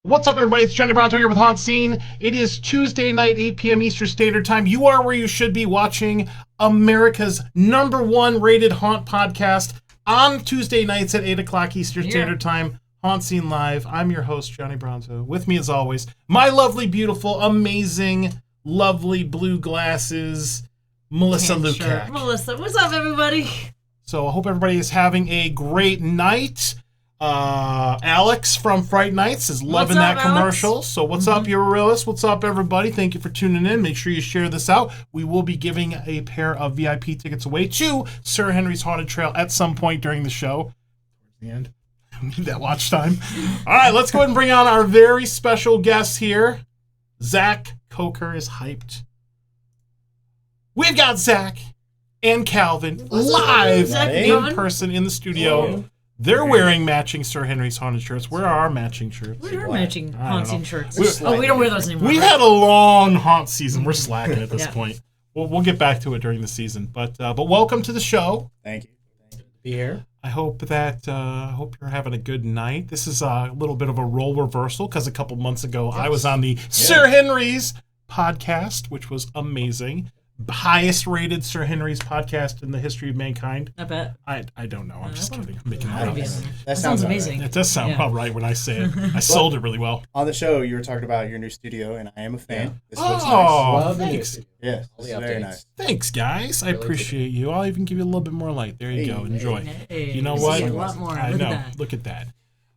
What's up, everybody? It's Johnny Brown here with HauntScene. It is Tuesday night, 8 p.m. Eastern Standard Time. You are where you should be watching America's #1 rated haunt podcast on Tuesday nights at 8 o'clock Eastern Standard Time. HauntScene Live. I'm your host, Johnny Brown. With me, as always, my lovely, beautiful, amazing, lovely blue glasses, Melissa Lukac. Melissa, what's up, everybody? So I hope everybody is having a great night. Alex from Fright Nights is loving that commercial. Alex? So what's up, Eurylis? What's up, everybody? Thank you for tuning in. Make sure you share this out. We will be giving a pair of VIP tickets away to Sir Henry's Haunted Trail at some point during the show. Towards the end. Need that watch time. All right, let's go ahead and bring on our very special guest here. Zach Coker is hyped. We've got Zach and Calvin live in person in the studio. They're wearing matching Sir Henry's Haunted shirts. Where are our matching shirts? Where are matching HauntScene shirts? We don't wear those anymore. We've had a long haunt season. We're slacking at this point. We'll get back to it during the season. But welcome to the show. Thank you. Good to be here. I hope you're having a good night. This is a little bit of a role reversal because a couple months ago I was on the Sir Henry's podcast, which was amazing. Highest rated Sir Henry's podcast in the history of mankind. I bet. I don't know. I'm just kidding. I'm making that up. That sounds amazing. Right. It does sound about right when I say it. I sold it really well. On the show, you were talking about your new studio, and I am a fan. This looks nice. Thanks. Yes, this is very nice. Thanks, guys. I appreciate you. I'll even give you a little bit more light. There you go. Enjoy. You know what? A lot more. I know. Look at that.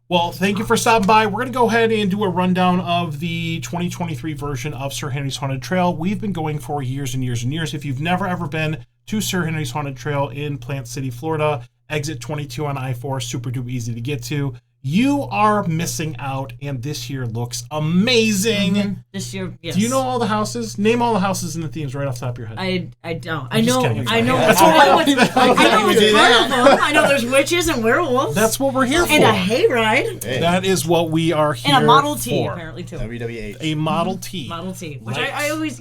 Well, thank you for stopping by. We're going to go ahead and do a rundown of the 2023 version of Sir Henry's Haunted Trail. We've been going for years and years and years. If you've never, ever been to Sir Henry's Haunted Trail in Plant City, Florida, exit 22 on I-4, super duper easy to get to, you are missing out, and this year looks amazing. Mm-hmm. This year, yes. Do you know all the houses? Name all the houses and the themes right off the top of your head. I don't. I know. That's what I know. It's part of them. I know there's witches and werewolves. That's what we're here for. And a hayride. Hey. That is what we are here for. And a Model T, apparently, too. WWH. A Model T. Model T. Which I always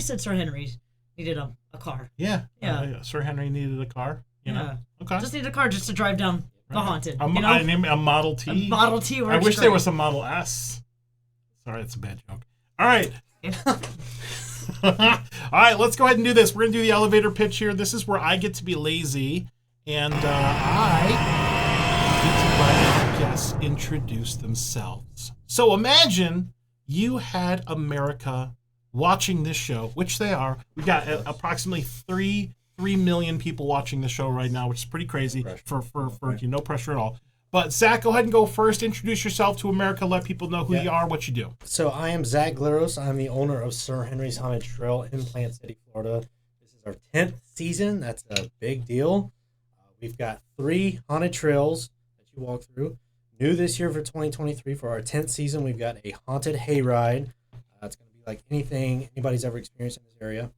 said Sir Henry needed a car. Yeah. Sir Henry needed a car. You know? Okay. Just needed a car just to drive down the haunted. I named a Model T. A Model T. I wish there was a Model S. Sorry, that's a bad joke. All right. All right, let's go ahead and do this. We're going to do the elevator pitch here. This is where I get to be lazy, and I get to let our guests introduce themselves. So imagine you had America watching this show, which they are. We've got approximately 3 million people watching the show right now, which is pretty crazy for no pressure at all. But Zach, go ahead and go first. Introduce yourself to America. Let people know who you are, what you do. So I am Zach Glaros. I'm the owner of Sir Henry's Haunted Trail in Plant City, Florida. This is our 10th season. That's a big deal. We've got 3 haunted trails that you walk through. New this year for 2023 for our 10th season, we've got a haunted hayride. It's going to be like anything anybody's ever experienced in this area.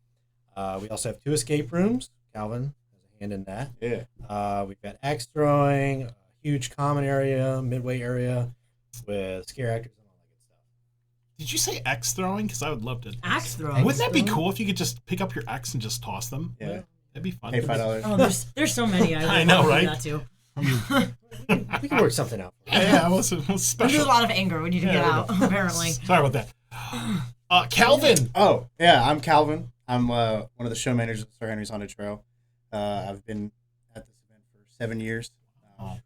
We also have 2 escape rooms. Calvin has a hand in that. Yeah. We've got axe throwing, a huge common area, midway area with scare actors and all that good stuff. Did you say axe throwing? Because I would love to. Axe throwing. Wouldn't that be cool if you could just pick up your axe and just toss them? Yeah. That'd be fun. Hey, $5. Oh, there's so many. I know, right? That too. We can work something out. Yeah, what's special? There's a lot of anger we need to get out, apparently. Sorry about that. Calvin. Oh, yeah, I'm Calvin. I'm one of the show managers of Sir Henry's Haunted Trail. I've been at this event for 7 years.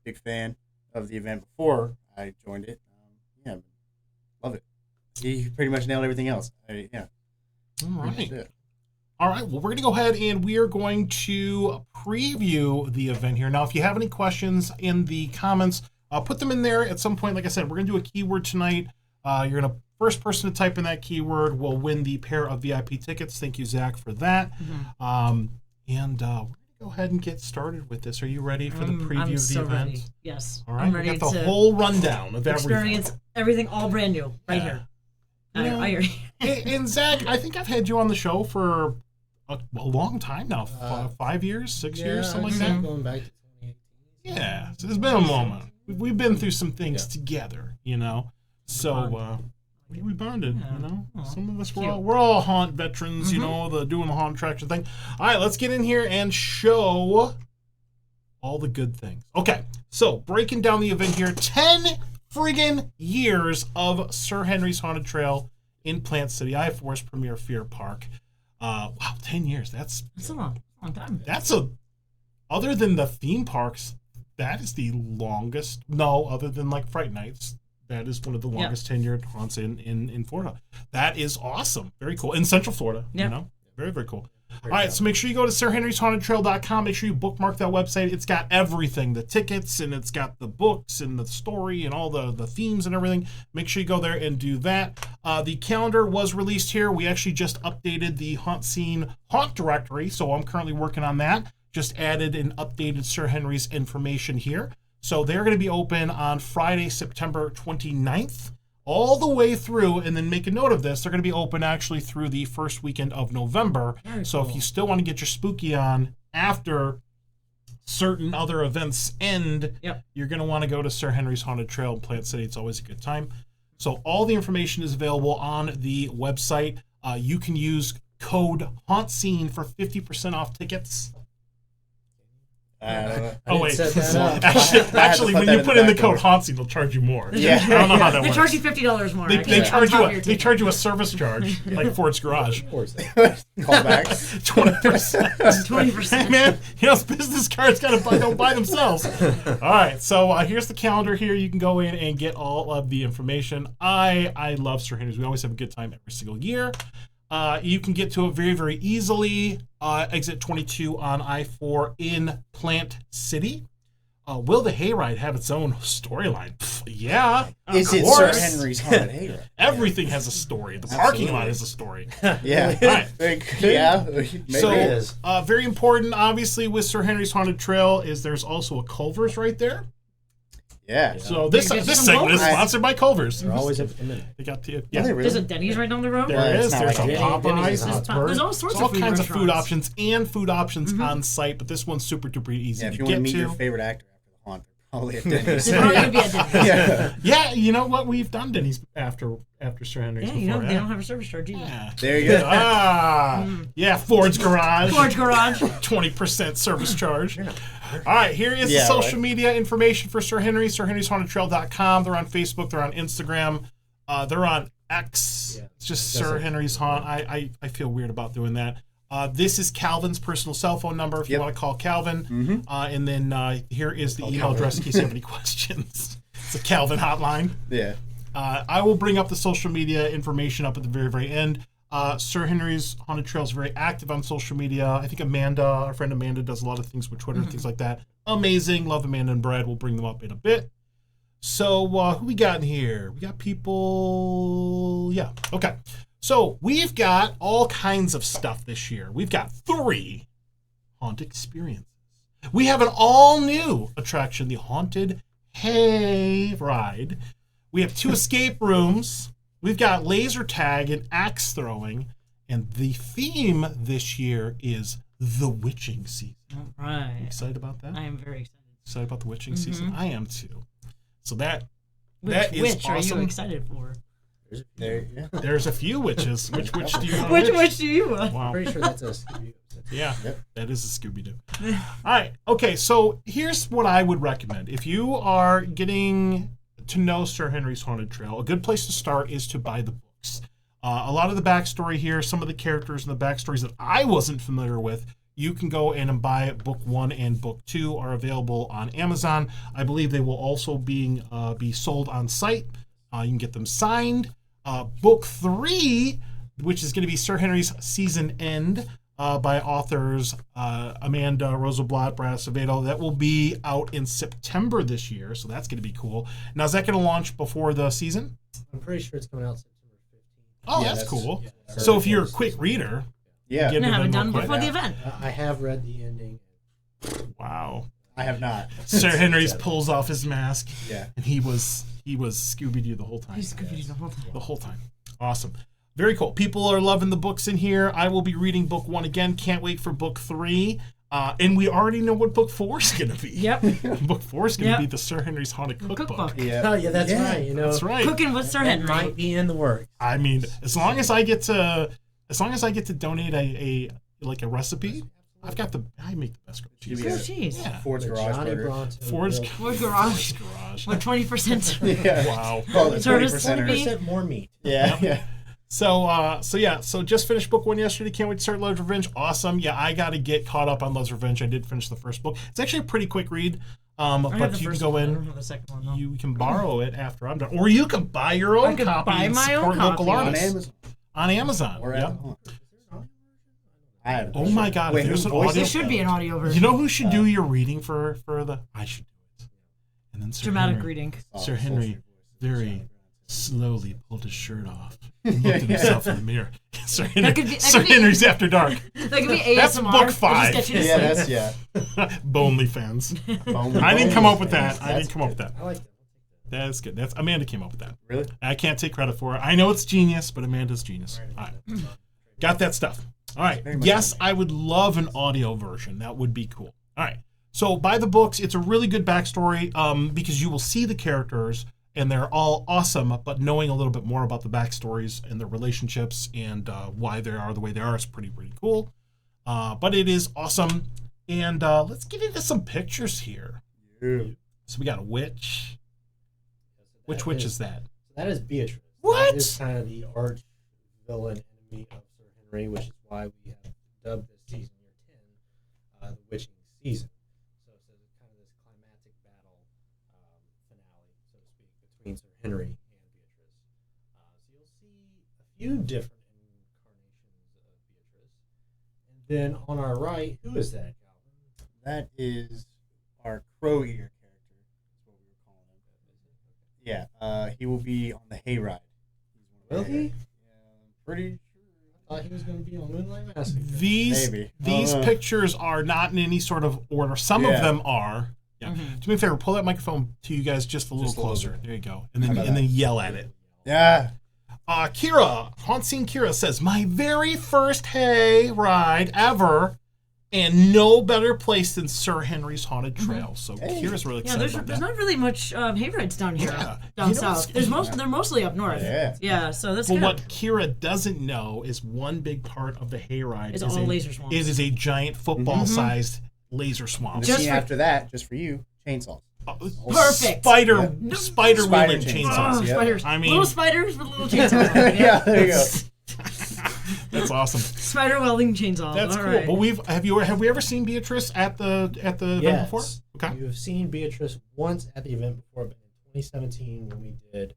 Big fan of the event before I joined it. Love it. He pretty much nailed everything else. All right. All right. Well, we're going to go ahead and we are going to preview the event here. Now, if you have any questions in the comments, put them in there at some point. Like I said, we're going to do a keyword tonight. You're going to first person to type in that keyword will win the pair of VIP tickets. Thank you, Zach, for that. Mm-hmm. And we're going to go ahead and get started with this. Are you ready for the preview of the event? Ready. Yes. All right. I'm ready we got the whole rundown of experience everything all brand new right here. And Zach, I think I've had you on the show for a long time now. 5 years, 6 years, something like that. Going back to 2018. Yeah. So it's been a moment. We've been through some things together, you know. So we bonded, you know. Some of us we're all haunt veterans, you know, doing the haunt attraction thing. All right, let's get in here and show all the good things. Okay, so breaking down the event here, 10 friggin' years of Sir Henry's Haunted Trail in Plant City, I-4's premier fear park. Wow, 10 years. That's a long time. Other than the theme parks, that is the longest. No, other than like Fright Nights, that is one of the longest tenured haunts in Florida. That is awesome. Very cool. In Central Florida, you know? Very, very cool. All right, so make sure you go to SirHenrysHauntedTrail.com. Make sure you bookmark that website. It's got everything, the tickets, and it's got the books and the story and all the themes and everything. Make sure you go there and do that. The calendar was released here. We actually just updated the HauntScene Haunt Directory, so I'm currently working on that. Just added and updated Sir Henry's information here. So they're going to be open on Friday, September 29th. All the way through, and then make a note of this, they're going to be open actually through the first weekend of November. So if you still want to get your spooky on after certain other events end, you're going to want to go to Sir Henry's Haunted Trail in Plant City. It's always a good time. So all the information is available on the website. You can use code HauntScene for 50% off tickets. Oh wait! Actually, when you put in the code HauntScene, they'll charge you more. Yeah, I don't know how that works. They charge you $50 more. They charge you a service charge, like Ford's Garage. Call back 20%. 20%. Man, business cards don't buy themselves. All right, so here's the calendar. Here you can go in and get all of the information. I love Sir Henry's. We always have a good time every single year. You can get to it very, very easily. Exit 22 on I-4 in Plant City. Will the hayride have its own storyline? Yeah. Is it Sir Henry's Haunted Hayride? Everything has a story. The parking lot has a story. Yeah. Right. Yeah. Maybe so, it is. Very important, obviously, with Sir Henry's Haunted Trail is there's also a Culver's right there. Yeah. So this segment is sponsored by Culver's. They're always at the minute. They got the There's a Denny's right down the road. There is. There's like a Popeyes. There's all sorts of food kinds of food restaurants. options on site, but this one's super duper easy Yeah, if to you want get to meet to. your favorite actor after the haunt, they're probably at Denny's. They're probably gonna be at Denny's. Yeah, you know what? We've done Denny's after Sir Henry's before. They don't have a service charge either. Yeah. There you go. Yeah, Ford's Garage. 20% service charge. All right, here is the social media information for Sir Henry, SirHenrysHauntedTrail.com. They're on Facebook. They're on Instagram. They're on X. It's just Sir Henry's Haunt. I feel weird about doing that. This is Calvin's personal cell phone number if you want to call Calvin. And then here is the email address in case you have any questions. It's a Calvin hotline. Yeah. I will bring up the social media information up at the very, very end. Sir Henry's Haunted Trail is very active on social media. I think our friend Amanda, does a lot of things with Twitter and things like that. Amazing. Love Amanda and Brad. We'll bring them up in a bit. So who we got in here? We got people. Yeah. Okay. So we've got all kinds of stuff this year. We've got 3 haunt experiences. We have an all-new attraction, the Haunted Hayride. We have 2 escape rooms. We've got laser tag and axe throwing. And the theme this year is the witching season. All right. You excited about that? I am very excited. Excited about the witching season? I am too. So that is which awesome. are you excited for? There's a few witches. Which witch do you want? Which witch do you want? Wow. I'm pretty sure that's a Scooby-Doo. Yeah, that is a Scooby-Doo. All right. Okay, so here's what I would recommend. If you are getting to know Sir Henry's Haunted Trail, a good place to start is to buy the books. A lot of the backstory here, some of the characters and the backstories that I wasn't familiar with, you can go in and buy book 1 and book 2 are available on Amazon. I believe they will also be sold on site. You can get them signed. Book 3, which is going to be Sir Henry's Season End by authors Amanda Rosenblatt, Brad Acevedo. That will be out in September this year, so that's going to be cool. Now, is that going to launch before the season? I'm pretty sure it's coming out September 15th. Oh, that's cool. Yeah, so if you're a quick reader, yeah, and have it done before the event. I have read the ending. Wow. I have not. Sir Henry's pulls off his mask. Yeah. And he was Scooby-Doo the whole time. He's Scooby-Doo the whole time. The whole time. Awesome. Very cool. People are loving the books in here. I will be reading book 1 again. Can't wait for book 3. And we already know what book 4 is going to be. Yep. Book 4 is going to be the Sir Henry's Haunted Cookbook. Yeah. Oh, yeah, that's right. You know, that's right. Cooking with Sir Henry might be in the works. I mean, as long as I get to donate a recipe, I make the best grilled cheese. Grilled cheese. Yeah. Ford's Garage Burger. Ford's Garage. What, 20%? Yeah. Wow. Well, the Service 20%ers. 20% more meat. Yeah. So just finished book 1 yesterday. Can't wait to start Love's Revenge. Awesome. Yeah, I got to get caught up on Love's Revenge. I did finish the first book. It's actually a pretty quick read. I have But the you can first go one. I don't in. have the second one, though. You can borrow it after I'm done, or you can buy your own I could copy buy and my own support local copy. On artists Amazon. on Amazon. Or Yep. Amazon. I have. Oh my God! Wait, if there's who an voiced audio, There should be an audio version. you know who should do your reading for the? I should do it. And then Sir Dramatic Henry, reading. Sir Henry very slowly pulled his shirt off and looked at himself in the mirror. Sir Henry's After Dark. That could be ASMR. That's book 5. Just get you to Yeah, sleep. that's Bonely fans. I didn't come up with that. I didn't come up with that. I like that. That's good. That's Amanda came up with that. Really? I can't take credit for it. I know it's genius, but Amanda's genius. All right. Got that stuff. All right. Very much Yes, so. I would love an audio version. That would be cool. All right. So buy the books. It's a really good backstory because you will see the characters and they're all awesome, but knowing a little bit more about the backstories and their relationships and why they are the way they are is pretty cool. But it is awesome. And let's get into some pictures here. Yeah. So we got a witch. Which witch is that? That is Beatrice. What? That is kind of the arch villain enemy of Sir Henry, which is why we have dubbed this season year 10 the witching season. So it's kind of this climactic battle finale, so to speak, between Sir Henry and Beatrice. So you'll see a few different incarnations of Beatrice. And then on our right, who is that, Calvin? That is our crow ear character. That's what we were calling him. Yeah. He will be on the hayride. Will he? Yeah, I'm pretty sure. I thought he was going to be on Moonlight Massacre. These Maybe. pictures are not in any sort of order. Some of Yeah. them are. Yeah. Mhm. Do me a favor, pull that microphone to you guys just a little Just a little closer. bit. There you go. And then How about that? yell at it. Yeah. Kira, HauntScene Kira says, my very first hay ride ever, and no better place than Sir Henry's Haunted Trail. So Hey. Kira's really Yeah, excited there's about that. not really much hay rides down here, Yeah. down You know south. what's- They're mostly up north. Yeah. So that's But good. what Kira doesn't know is one big part of the hayride It's is all a, laser swamps. it is a giant football-sized laser And swamp. the Just scene for- after that, just for you, chainsaws. Perfect. Spider Yeah. spider Spider wheeling chainsaws. chainsaws. Oh, Yeah. spiders. I mean- little spiders with little chainsaws. Yeah, there you go. That's awesome. Spider welding chainsaws. That's All cool. right. But have we ever seen Beatrice at the event Yes. before? Okay. You've seen Beatrice once at the event before, but in 2017 when we did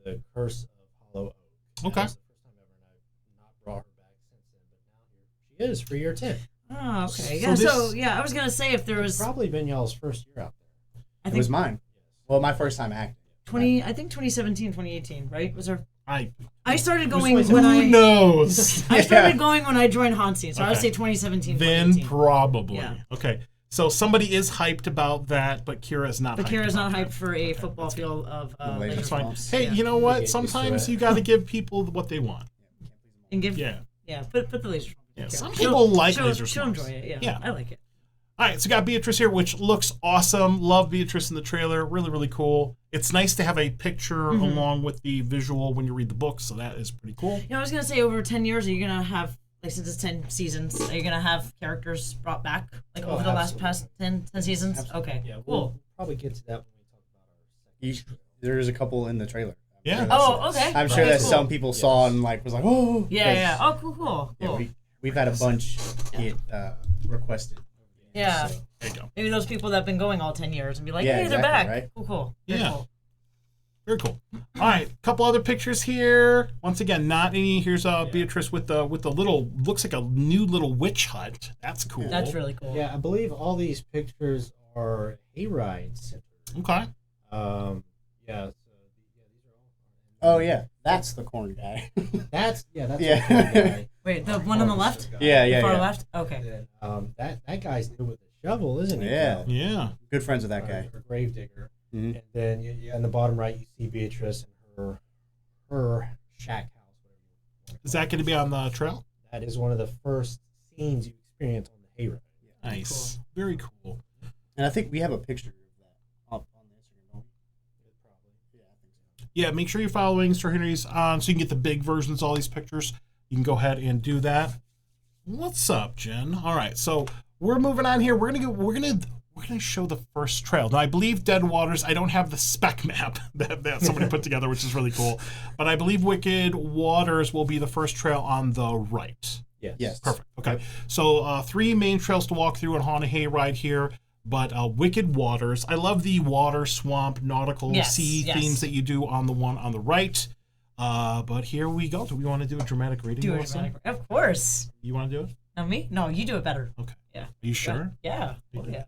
the Curse of Hollow Oak. That Okay. was the first time ever, and I've not brought her back since then, but now here she is for year 10. Oh, okay. So Yeah. this- So yeah, I was gonna say if there It's was, probably been y'all's first year out there. I It think was mine. Well, my first time acting. 2017, 2018, right? Was there? I I started was going who when who I knows? I started going when I joined HauntScene, so I would Okay. say 2017, Then 2018. probably. Yeah. Okay. So somebody is hyped about that, but Kira's not. But hyped Kira's not about hyped that. for a football field of laser laser That's fine. swamps. Hey, Yeah. you know Get what? used to Sometimes it. you got to give people what they want. And give Yeah. put the laser swamp. Yeah. Kira. Some She'll- people like she'll- laser She'll swamps. enjoy it. Yeah. Yeah. I like it. All right, so we got Beatrice here, which looks awesome. Love Beatrice in the trailer. Really cool. It's nice to have a picture along with the visual when you read the book, so that is pretty cool. You know, I was gonna say over 10 years, are you gonna have, like, since it's 10 seasons, are you gonna have characters brought back, like, Oh, over the last absolutely. past 10 seasons? Absolutely. Okay, Yeah, we'll cool. probably get to that when we talk about our second. There's a couple in the trailer. Yeah. I'm sure Oh, that's- okay. I'm sure Okay, that cool. some people saw and like was like, oh. Yeah. 'cause, Oh, cool. Yeah, we've had a bunch get requested. Yeah. So, There you go. Maybe those people that have been going all 10 years and be like, Yeah, hey, they're exactly, back. right? Cool. Very Yeah. cool. Very cool. All right, couple other pictures here. Once again, not any. Here's Beatrice with the little, looks like a new little witch hut. That's cool. That's really cool. Yeah, I believe all these pictures are hayride centered. Okay. Yeah, so these are oh yeah, that's the corn guy. that's Yeah. a cool guy. Wait, the one on the left? yeah, The far yeah. left? Okay. And then, that guy's new with a shovel, isn't he? Yeah. Yeah. Good friends with that guy. Or gravedigger. Mhm. And then in the bottom right, you see Beatrice and her shack house. Whatever you want to Is call that going to be on the trail? it. That is one of the first scenes you experience on the hayride. Nice. Very cool. And I think we have a picture of that up on the Instagram. don't we? Probably. Yeah, I think so. Yeah, make sure you're following Sir Henry's so you can get the big versions of all these pictures. You can go ahead and do that. What's up, Jen? All right, so we're moving on here. We're gonna we're going to show the first trail. Now, I believe Dead Waters, I don't have the spec map that somebody put together, which is really cool. But I believe Wicked Waters will be the first trail on the right. Yes. Perfect. Okay. So 3 main trails to walk through on Haunted Hayride here. But Wicked Waters, I love the water, swamp, nautical, sea themes that you do on the one on the right. But here we go. Do we want to do a dramatic reading? Of course. You want to do it? Not me? No, you do it better. Okay. Yeah. Are you sure? Yeah. Yeah.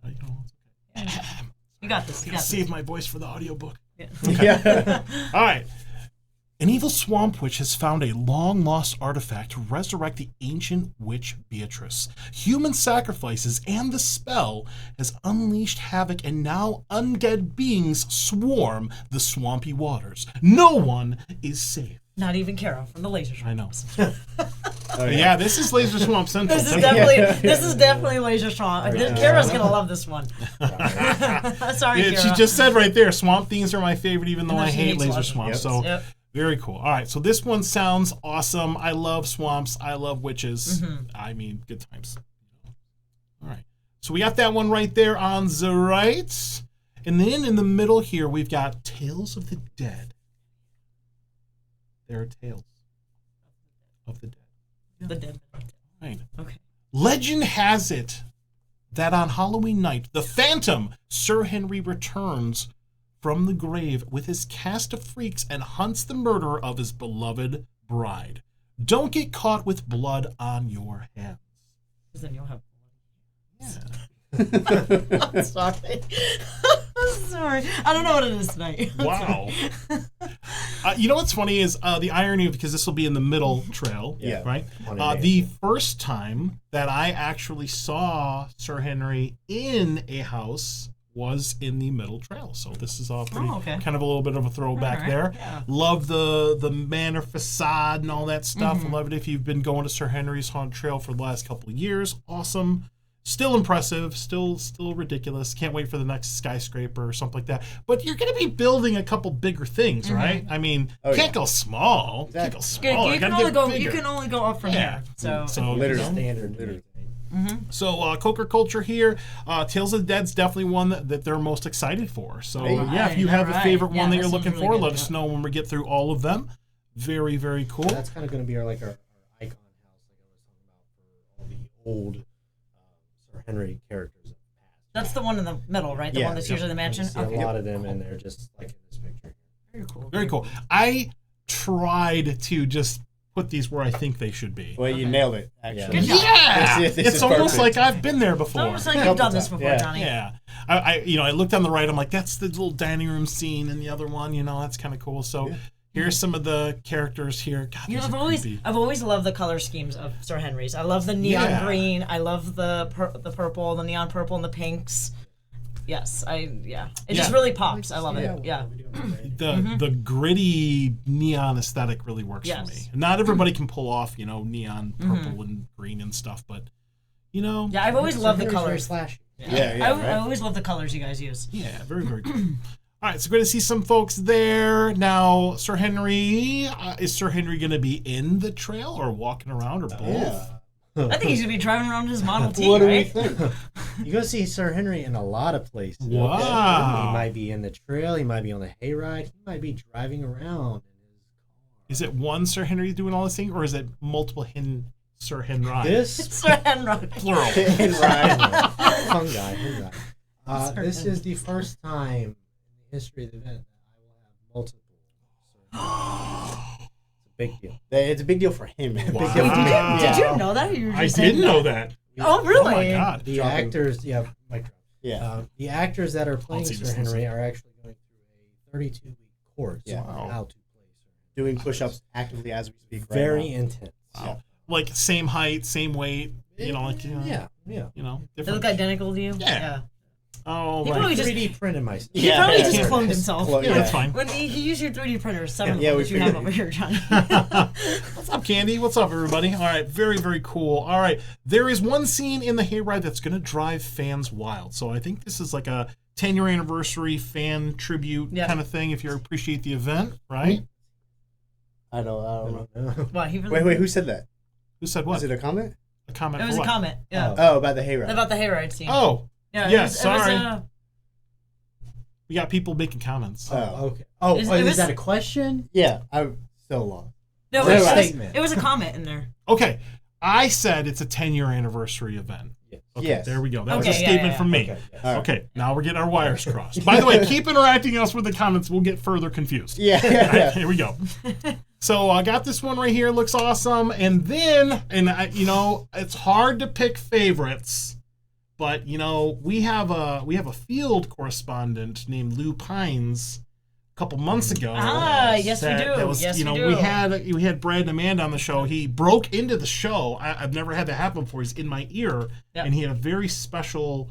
You got this. You got this. Save my voice for the audiobook. Yeah. Okay. Yeah. All right. An evil swamp witch has found a long-lost artifact to resurrect the ancient witch Beatrice. Human sacrifices and the spell has unleashed havoc, and now undead beings swarm the swampy waters. No one is safe. Not even Carol from the Laser Swamp. I know. Yeah, this is Laser Swamp Central. This is definitely Laser Swamp. Kara's gonna love this one. Sorry, Kara. She just said right there, swamp themes are my favorite, even though I she hate hates Laser water. Swamp. Yep. So. Yep. Very cool. All right, so this one sounds awesome. I love swamps. I love witches. Mm-hmm. I mean, good times. All right, so we got that one right there on the right. And then in the middle here, we've got Tales of the Dead. There are tales of the dead. The dead. Right. Okay. Legend has it that on Halloween night, the Phantom, Sir Henry, returns from the grave with his cast of freaks and hunts the murderer of his beloved bride. Don't get caught with blood on your hands. Because then you'll have. Yeah. I'm sorry. Sorry. I don't know what it is tonight. Wow. You know what's funny is the irony, because this will be in the middle trail, Yeah. right? The first time that I actually saw Sir Henry in a house was in the middle trail. So this is all pretty kind of a little bit of a throwback there. Yeah. Love the manor facade and all that stuff. Love it if you've been going to Sir Henry's Haunted Trail for the last couple of years. Awesome. Still impressive, still ridiculous. Can't wait for the next skyscraper or something like that. But you're going to be building a couple bigger things, right? I mean, can't go small. Exactly. Can't go small. You can only go up from here. So literally. Standard. So Coker Culture here, Tales of the Dead's definitely one that they're most excited for. So if you have a favorite one that you're looking for, let us know when we get through all of them. Very, very cool. That's kind of going to be our icon house, like I was talking about, for all the old Sir Henry characters. That's the one in the middle, right? The one that's usually the mansion. See a lot of them in there, just like in this picture. Very cool. Very cool. I tried to just put these where I think they should be. Well, you nailed it, actually. Good job. Yeah, This it's is almost perfect. like I've been there before. It's almost like you've done this before, Johnny. Yeah, I looked on the right. I'm like, that's the little dining room scene, and the other one, that's kind of cool. So here's some of the characters here. God, I've always loved the color schemes of Sir Henry's. I love the neon green. I love the purple, the neon purple, and the pinks. Yes, it just really pops. I love it. Yeah. The gritty neon aesthetic really works for me. Not everybody can pull off, neon purple and green and stuff, but Yeah, I've always loved the colors. Flashy. I always love the colors you guys use. Yeah, very, very cool. All right, so good to see some folks there. Now, Sir Henry, is Sir Henry going to be in the trail or walking around or both? Yeah. I think he's going to be driving around his Model T, What do we right? think? You're going to see Sir Henry in a lot of places. Wow. He might be in the trail. He might be on the hayride. He might be driving around in his car. Is it one Sir Henry doing all this thing, or is it multiple Sir Henry? This Sir Henry. Plural. fungi. This is the first time in the history of the event that I will have multiple Sir Henrys. Big deal. It's a big deal for him. Man. Wow. Big deal for me. Did you know that? Or you were I just saying didn't know that. Oh, really? Oh, my God. The actors, mic drop. Yeah. The actors that are playing see Sir this, Henry are actually going through a 32-week course Yeah. on how to play Sir Henry. Doing push-ups actively as we speak. Right Very now. intense. Wow. Like same height, same weight, Yeah. different. They look identical to you? Yeah. Oh, He right. probably just 3D printed myself. He probably just Yeah. cloned himself. Clone- Yeah, that's fine. When he used your 3D printer, seven Yeah, we that you have figured. over here, Johnny. What's up, Candy? What's up, everybody? All right, very, very cool. All right, there is one scene in the hayride that's going to drive fans wild. So I think this is like a 10-year anniversary fan tribute kind of thing if you appreciate the event, right? I don't know. What, he really, Wait, who said that? Who said what? Was it a comment? A comment It was for a what? comment, yeah. Oh, about the hayride. About the hayride scene. Oh, Yeah. Yeah, It was, sorry. We got people making comments. Oh. Okay. Oh, It is was- that a question? Yeah, I'm so lost. No, Or a it was, statement? it was a comment in there. Okay, I said it's a 10-year anniversary event. Yes. Okay, Yes. there we go. That was Okay, a yeah, statement yeah, from me. Okay. Yes. All right. Okay, now we're getting our wires crossed. By the way, keep interacting us with the comments. We'll get further confused. Yeah. All right, here we go. So I got this one right here. Looks awesome. And then, it's hard to pick favorites, but we have a field correspondent named Lou Pines. A couple months ago. Yes, we do. That was, Yes, we do. we had Brad and Amanda on the show. He broke into the show. I've never had that happen before. He's in my ear, Yep. and he had a very special,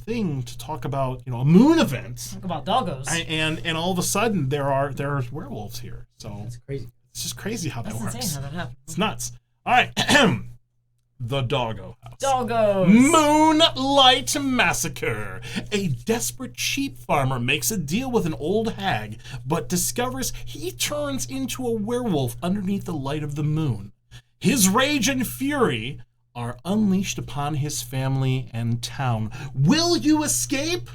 thing to talk about. A moon event. Talk about doggos. And all of a sudden there's werewolves here. So That's crazy. it's just crazy how That's that works. insane how that happened. It's nuts. All right, the Doggo House. Doggos. Moonlight Massacre. A desperate sheep farmer makes a deal with an old hag, but discovers he turns into a werewolf underneath the light of the moon. His rage and fury are unleashed upon his family and town. Will you escape?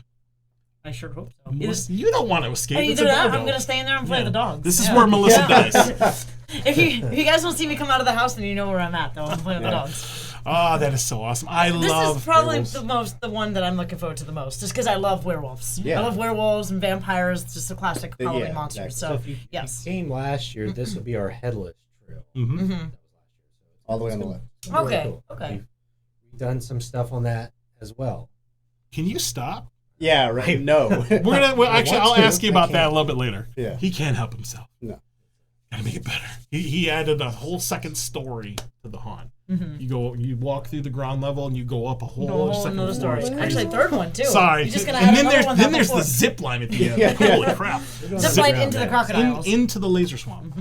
I sure hope so. You don't want to escape. It's a Either that, doggo. I'm gonna stay in there and play Yeah. the dogs. This is Yeah. where Melissa Yeah. dies. If you guys don't see me come out of the house, then you know where I'm at, though. I'm playing the dogs. Oh, that is so awesome. I This love is probably werewolves. the one that I'm looking forward to the most, just because I love werewolves. Yeah. I love werewolves and vampires. It's just a classic Yeah, Halloween exactly. monster. So So if you yes. came last year, this would be our headless trail. Mhm. Mm-hmm. That was last year. So All the way on the left. it's gonna be really Okay, cool. okay. We've done some stuff on that as well. Can you stop? Yeah, right. No. We're gonna. Well, actually, I'll want to. ask you I about that a can't. little bit later. Yeah. He can't help himself. No. Gotta make it better. He added a whole second story to the haunt. Mm-hmm. You walk through the ground level and you go up a whole, No, second another floor. story. It's crazy. Actually, a third one too. Sorry. You're just gonna And add then another there's one then that there's the before. zip line at the end. Yeah. Holy crap! Zip line into the there. crocodiles. Into the laser swamp.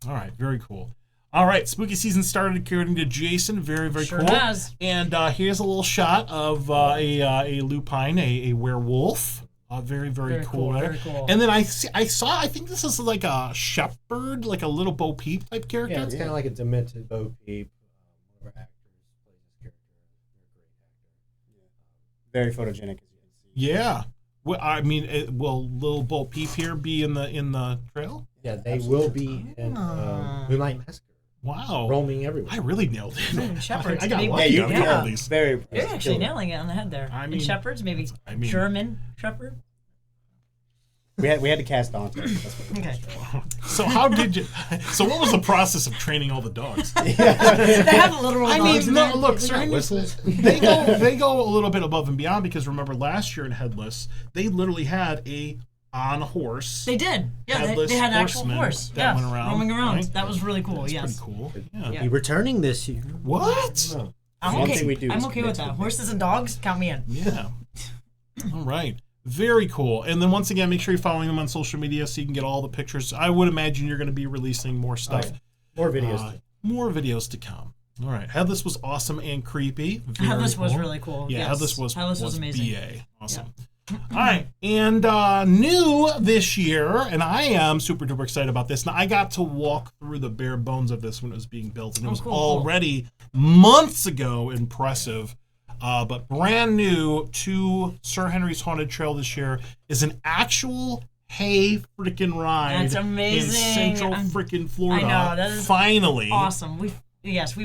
All right, very cool. All right, spooky season started according to Jason. Very, very Sure cool. has. And here's a little shot of a lupine, a werewolf. Very, very cool. There. Very cool. And then I saw. I think this is like a shepherd, like a little Bo Peep type character. Yeah, it's kind of like a demented Bo Peep. One of our actors plays this character. They're a great actor. Very photogenic, as you can see. Yeah. Well, I mean, will little Bo Peep here be in the trail? Yeah, they will be in Moonlight Massacre, Wow. roaming everywhere. I really nailed it. Shepherds, I got maybe. lucky Yeah, you on a yeah. couple of these. Very. You're actually nailing it on the head there. I And mean, shepherds, maybe I mean- German shepherd. We had to cast Dante. That's what it Okay. So how did you? So what was the process of training all the dogs? They have literal I dogs mean, in no, there. look, They Sir got Henry's, whistles. they go a little bit above and beyond because remember last year in Headless, they literally had on a horse. They did. Yeah, Headless they had an actual horsemen horse. that Yeah, went around, roaming around. right? That was really cool. That's yes. pretty cool. Yeah. Yeah. Be returning this year. What? No. I'm One okay. thing we do I'm is okay with mix that. with Horses and dogs, count me in. Yeah. All right. Very cool. And then once again, make sure you're following them on social media so you can get all the pictures. I would imagine you're going to be releasing more stuff. Oh, yeah. More videos. More videos to come. All right. Headless was awesome and creepy. Very Headless was cool. really cool. Yeah, yes. Headless was amazing. BA. Awesome. All right. And new this year, and I am super duper excited about this. Now, I got to walk through the bare bones of this when it was being built, and it was cool. already months ago impressive. But brand new to Sir Henry's Haunted Trail this year is an actual hay freaking ride. That's amazing. In central freaking Florida. I know, that is finally. Awesome. We've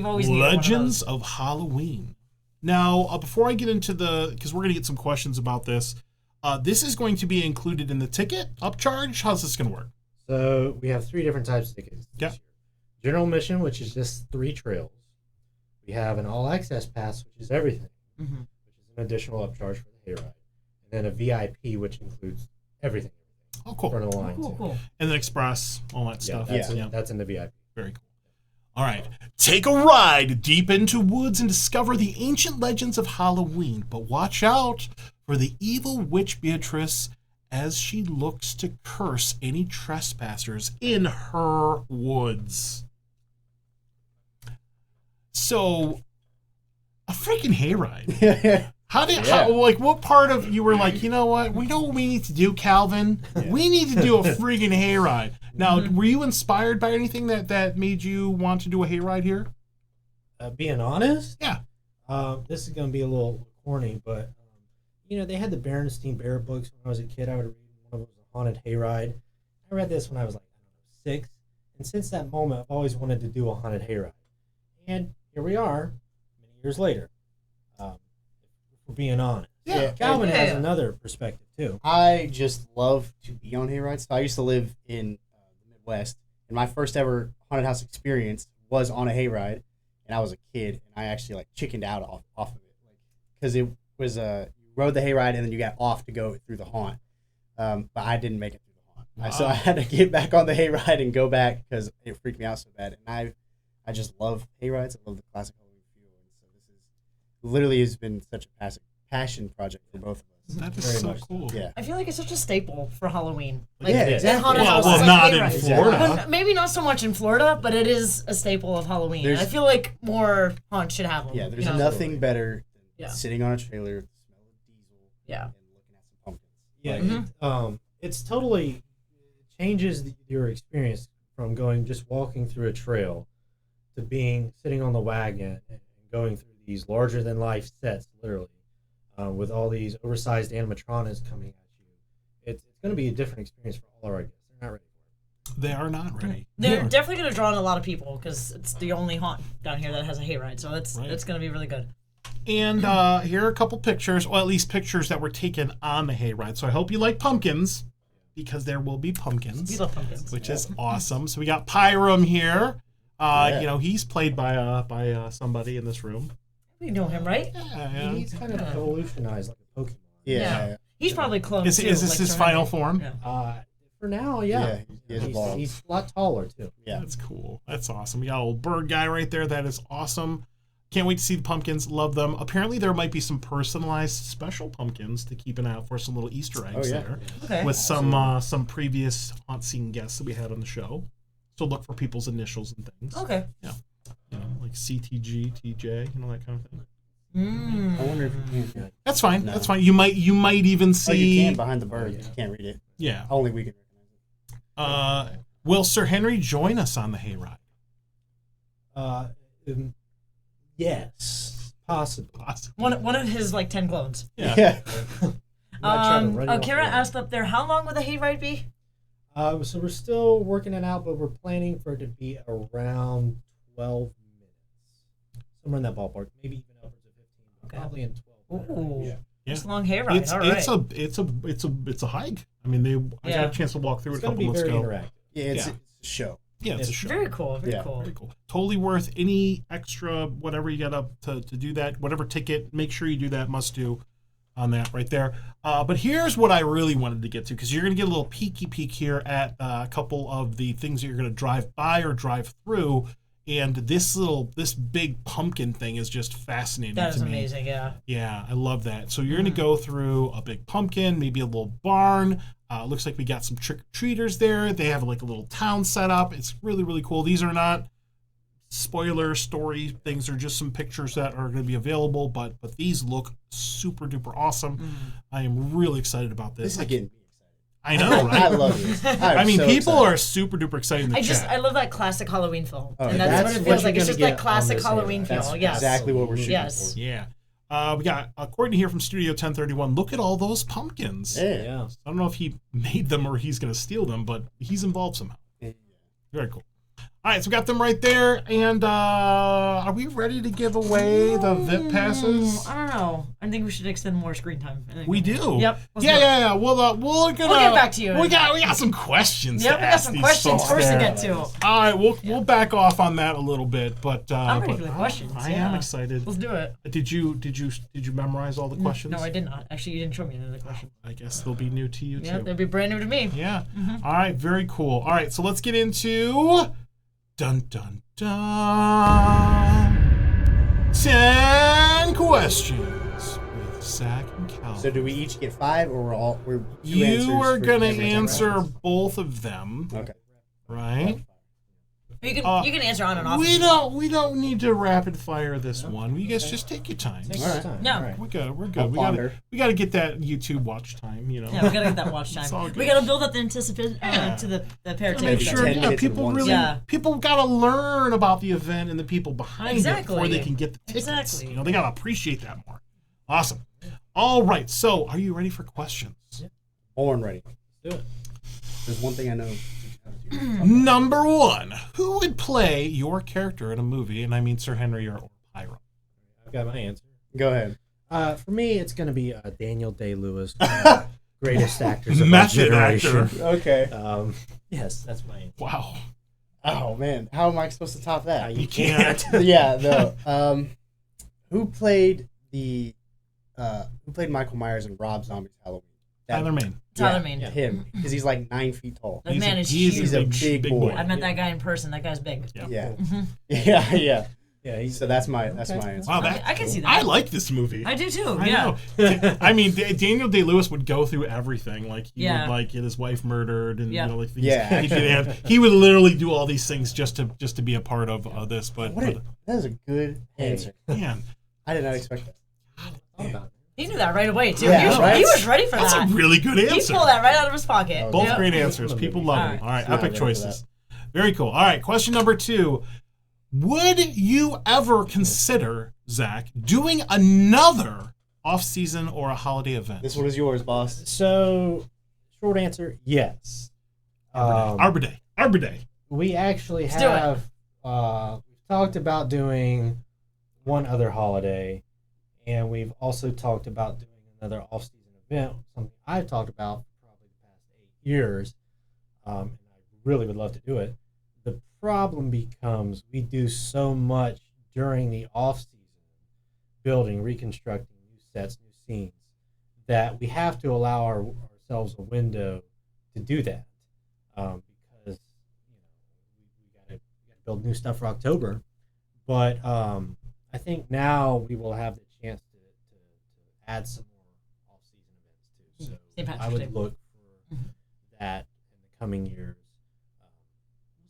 always needed Legends one of Halloween. Now, before I get into because we're going to get some questions about this, this is going to be included in the ticket upcharge. How's this going to work? So we have 3 different types of tickets. Yeah. This year. General admission, which is just 3 trails. We have an all access pass, which is everything, of those. which is an additional upcharge for the hayride. And then a VIP, which includes everything. Oh, cool. Front of the line. Cool, too. cool. And then Express, all that Yeah, stuff. that's in the VIP. Very cool. All right. Take a ride deep into woods and discover the ancient legends of Halloween. But watch out for the evil witch Beatrice as she looks to curse any trespassers in her woods. So, a freaking hayride. What part of you were like, you know what? We know what we need to do, Calvin. Yeah. We need to do a friggin' hayride. Now, were you inspired by anything that made you want to do a hayride here? Being honest, Yeah. this is going to be a little corny, but they had the Berenstein Bear books when I was a kid. I would read one of them was a haunted hayride. I read this when I was like, I don't know, 6. And since that moment, I've always wanted to do a haunted hayride. And here we are, many years later. If we're being honest. Yeah. Calvin has another perspective, too. I just love to be on hayrides. So I used to live in the Midwest, and my first ever haunted house experience was on a hayride, and I was a kid, and I actually like chickened out off of it, like because it was you rode the hayride and then you got off to go through the haunt, but I didn't make it through the haunt, Wow. so I had to get back on the hayride and go back because it freaked me out so bad. And I just love hayrides. I love the classic Halloween feel, and so this is literally has been such a passion project for both of us. That is Very so much so. cool. Yeah. I feel like it's such a staple for Halloween. Yeah, exactly. and haunted Well, houses well, and not in hayrides. Florida. But maybe not so much in Florida, but it is a staple of Halloween. There's- I feel like more haunts should have them. Yeah, there's you know? nothing better than Yeah. sitting on a trailer, the smell of diesel, Yeah. and looking at some pumpkins. Yeah, Like, it's totally changes your experience from going just walking through a trail to being sitting on the wagon and going through these larger than life sets, literally, with all these oversized animatronics coming at you. It's going to be a different experience for all our guests. They're not ready for it. They are not ready. They're Yeah. definitely going to draw in a lot of people because it's the only haunt down here that has a hayride. So it's Right. going to be really good. And here are a couple pictures, or at least pictures that were taken on the hayride. So I hope you like pumpkins, because there will be pumpkins, We love pumpkins. which is awesome. So we got Pyram here. Yeah. He's played by somebody in this room. We know him, right? Yeah. He's kind of evolutionized like a Pokemon. yeah. He's probably cloned Is too. this like his Sir final Henry. form? Yeah. For now, yeah. Yeah, he is evolved. He's a lot taller, too. Yeah. That's cool. That's awesome. We got a little bird guy right there. That is awesome. Can't wait to see the pumpkins. Love them. Apparently, there might be some personalized special pumpkins to keep an eye out for. Some little Easter eggs yeah. there Okay. with some previous HauntScene guests that we had on the show. So look for people's initials and things. Okay. Like CTG, TJ, that kind of thing. Mm. I wonder if you can. That's fine. No. That's fine. You might even Oh, see. you can behind the bird. You can't read it. Yeah. Only we can recognize it. Will Sir Henry join us on the hayride? Yes, possibly. Possibly. One of his like 10 clones. Yeah. Kara asked up there, how long would the hayride be? So we're still working it out, but we're planning for it to be around 12 minutes, somewhere in that ballpark, maybe even upwards of 15. Okay. Probably in 12. Ooh. Yeah. It's a long hayride. All right. It's a hike. I mean, I got Yeah. a chance to walk through It's it a going to couple be months very ago. interactive. Yeah, it's Yeah. a show. Yeah, it's a It's show. Very cool. Very Yeah. cool. Very cool. Totally worth any extra whatever you got up to do that. Whatever ticket, make sure you do that. Must do on that right there. But here's what I really wanted to get to, because you're going to get a little peeky peek here at a couple of the things that you're going to drive by or drive through. And this big pumpkin thing is just fascinating That to is me. amazing. Yeah. Yeah, I love that. So you're going to go through a big pumpkin, maybe a little barn. Looks like we got some trick-or-treaters there. They have like a little town set up. It's really, really cool. These are not spoiler story things. They're just some pictures that are going to be available, but these look super duper awesome. I am really excited about This this. is getting me I know, right? I love this. I mean, people are super duper excited in the chat. I love that classic Halloween film. Oh, and yeah. that's what That's it what feels you're like. It's gonna just get like classic on this Halloween era. film. That's Yes. exactly what we're shooting Yes. for. Yeah. We got Courtney here from Studio 1031. Look at all those pumpkins. Yeah. Yeah. I don't know if he made them or he's going to steal them, but he's involved somehow. Yeah. Very cool. All right, so we got them right there. And are we ready to give away the VIP passes? I don't know. I think we should extend more screen time. I think We do. Yep. let's Yeah, do it. yeah, yeah. We'll get back to you. We got some questions. Yep, to we got ask some these questions folks first to there. get to. All right, we'll back off on that a little bit, but I'm ready but for the questions. I am yeah. excited. Let's do it. Did you memorize all the questions? No, I did not. Actually, you didn't show me any of the questions. I guess they'll be new to you Yeah, too. they'd be brand new to me. Yeah. All right. Very cool. All right. So let's get into dun dun dun 10 questions with Zach and Calvin. So do we each get 5, or we're two You answers are for gonna every 10 answer rounds? both of them, Okay. right? You can answer on and off. We don't need to rapid fire this one. You guys just take your time. Take All your right. time. No. All right. We're good. We're I'll good. ponder. We gotta get that YouTube watch time. You know. Yeah, we gotta get that watch It's all time. good. We gotta build up the anticipation Yeah. to the pair Make Maybe sure 10 minutes in people one really Yeah. people gotta learn about the event and the people behind it Exactly. before they can get the tickets. Exactly. You know, they gotta appreciate that more. Awesome. All right. So, are you ready for questions? Born ready. Do it. There's one thing I know. Number 1. Who would play your character in a movie? And I mean Sir Henry or Pyro. I've got my answer. Go ahead. For me, it's going to be Daniel Day-Lewis, greatest actors of our Method generation. actor. Okay. Yes, that's my answer. Wow. Oh man, how am I supposed to top that? You can't. Yeah. No. Who played Michael Myers in Rob Zombie's Halloween? Tyler Mane. Tyler Mane. Him, because he's like 9 feet tall. That man is he's huge. a big boy. I met that guy in person. That guy's big. Yeah. Yeah. Yeah, So that's my answer. Wow, I can see that. I like this movie. I do too. I Yeah. know. I mean, Daniel Day-Lewis would go through everything. Like he Yeah. would like get his wife murdered, and Yeah. you know, like things. Yeah. He would literally do all these things just to be a part of this. But That is a good answer. man, I did not expect that. He knew that right away too. Yeah, he, was, right? he was ready for that's that. a really good He answer. pulled that right out of his pocket. Both Yep. great answers. People love them. All right, Yeah, epic ready for choices. Very cool. All right, question number 2. Would you ever consider, Zach, doing another off-season or a holiday event? This one is yours, boss. So, short answer, yes. Arbor Day. We actually Let's do it. have we've talked about doing one other holiday, and we've also talked about doing another off-season event, something I've talked about for probably the past 8 years, and I really would love to do it. The problem becomes we do so much during the off-season, building, reconstructing new sets, new scenes, that we have to allow ourselves a window to do that, because we got to build new stuff for October. But I think now we will have the chance to add some more off-season events too. St. So Patrick's I would Day. look for that in the coming years.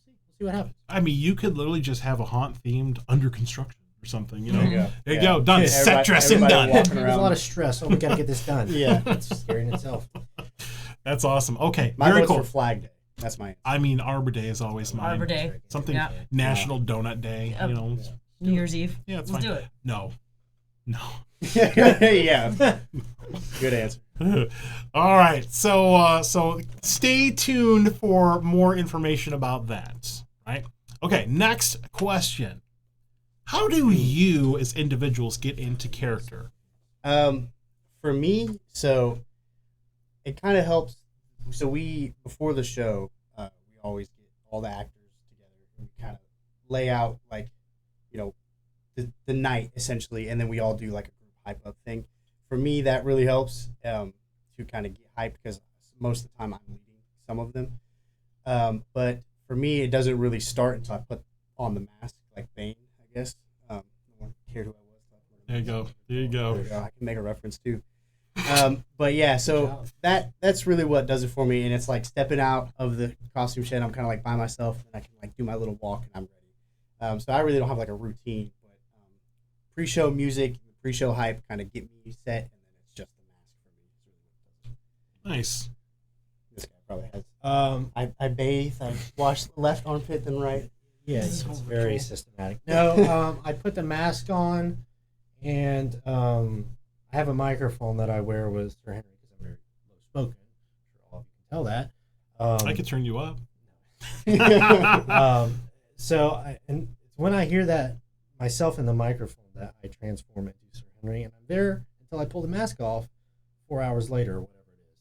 We'll see what happens. I mean, you could literally just have a haunt themed under construction or something. You know, There you go. there you Yeah. go, done. Yeah, Set dressing everybody done. walking There's a around. lot of stress. Oh, we got to get this done. Yeah. It's scary in itself. That's awesome. Okay, My very vote's cool. for Flag Day. That's my answer. I mean, Arbor Day is always mine. Arbor Day. Something Yeah. National Donut Day. Yep. You know, New Year's Eve. yeah, it's Let's fine. do it. No. Yeah. Good answer. All right, so stay tuned for more information about that. Right? Okay. Next question: how do you, as individuals, get into character? For me, so it kind of helps. So before the show, we always get all the actors together and we kind of lay out the night essentially, and then we all do like a group hype up thing. For me, that really helps to kind of get hyped because most of the time I'm leading some of them. But for me, it doesn't really start until I put on the mask, like Bane, I guess. No one cared who I was. There you go. There you go. There we go. I can make a reference too. But yeah, so that's really what does it for me, and it's like stepping out of the costume shed. I'm kind of like by myself, and I can like do my little walk, and I'm ready. So I really don't have like a routine, but pre-show music, pre-show hype kind of get me set, and then it's just the mask for me. Nice. This guy probably has. I bathe, I wash left armpit, then right. Yeah, This is it's so very cool. systematic. No, I put the mask on, and I have a microphone that I wear with Sir Henry because I'm very low spoken. I'm sure all of you can tell that. I could turn you up. And when I hear that myself in the microphone, that I transform into Sir Henry, and I'm there until I pull the mask off 4 hours later, or whatever it is.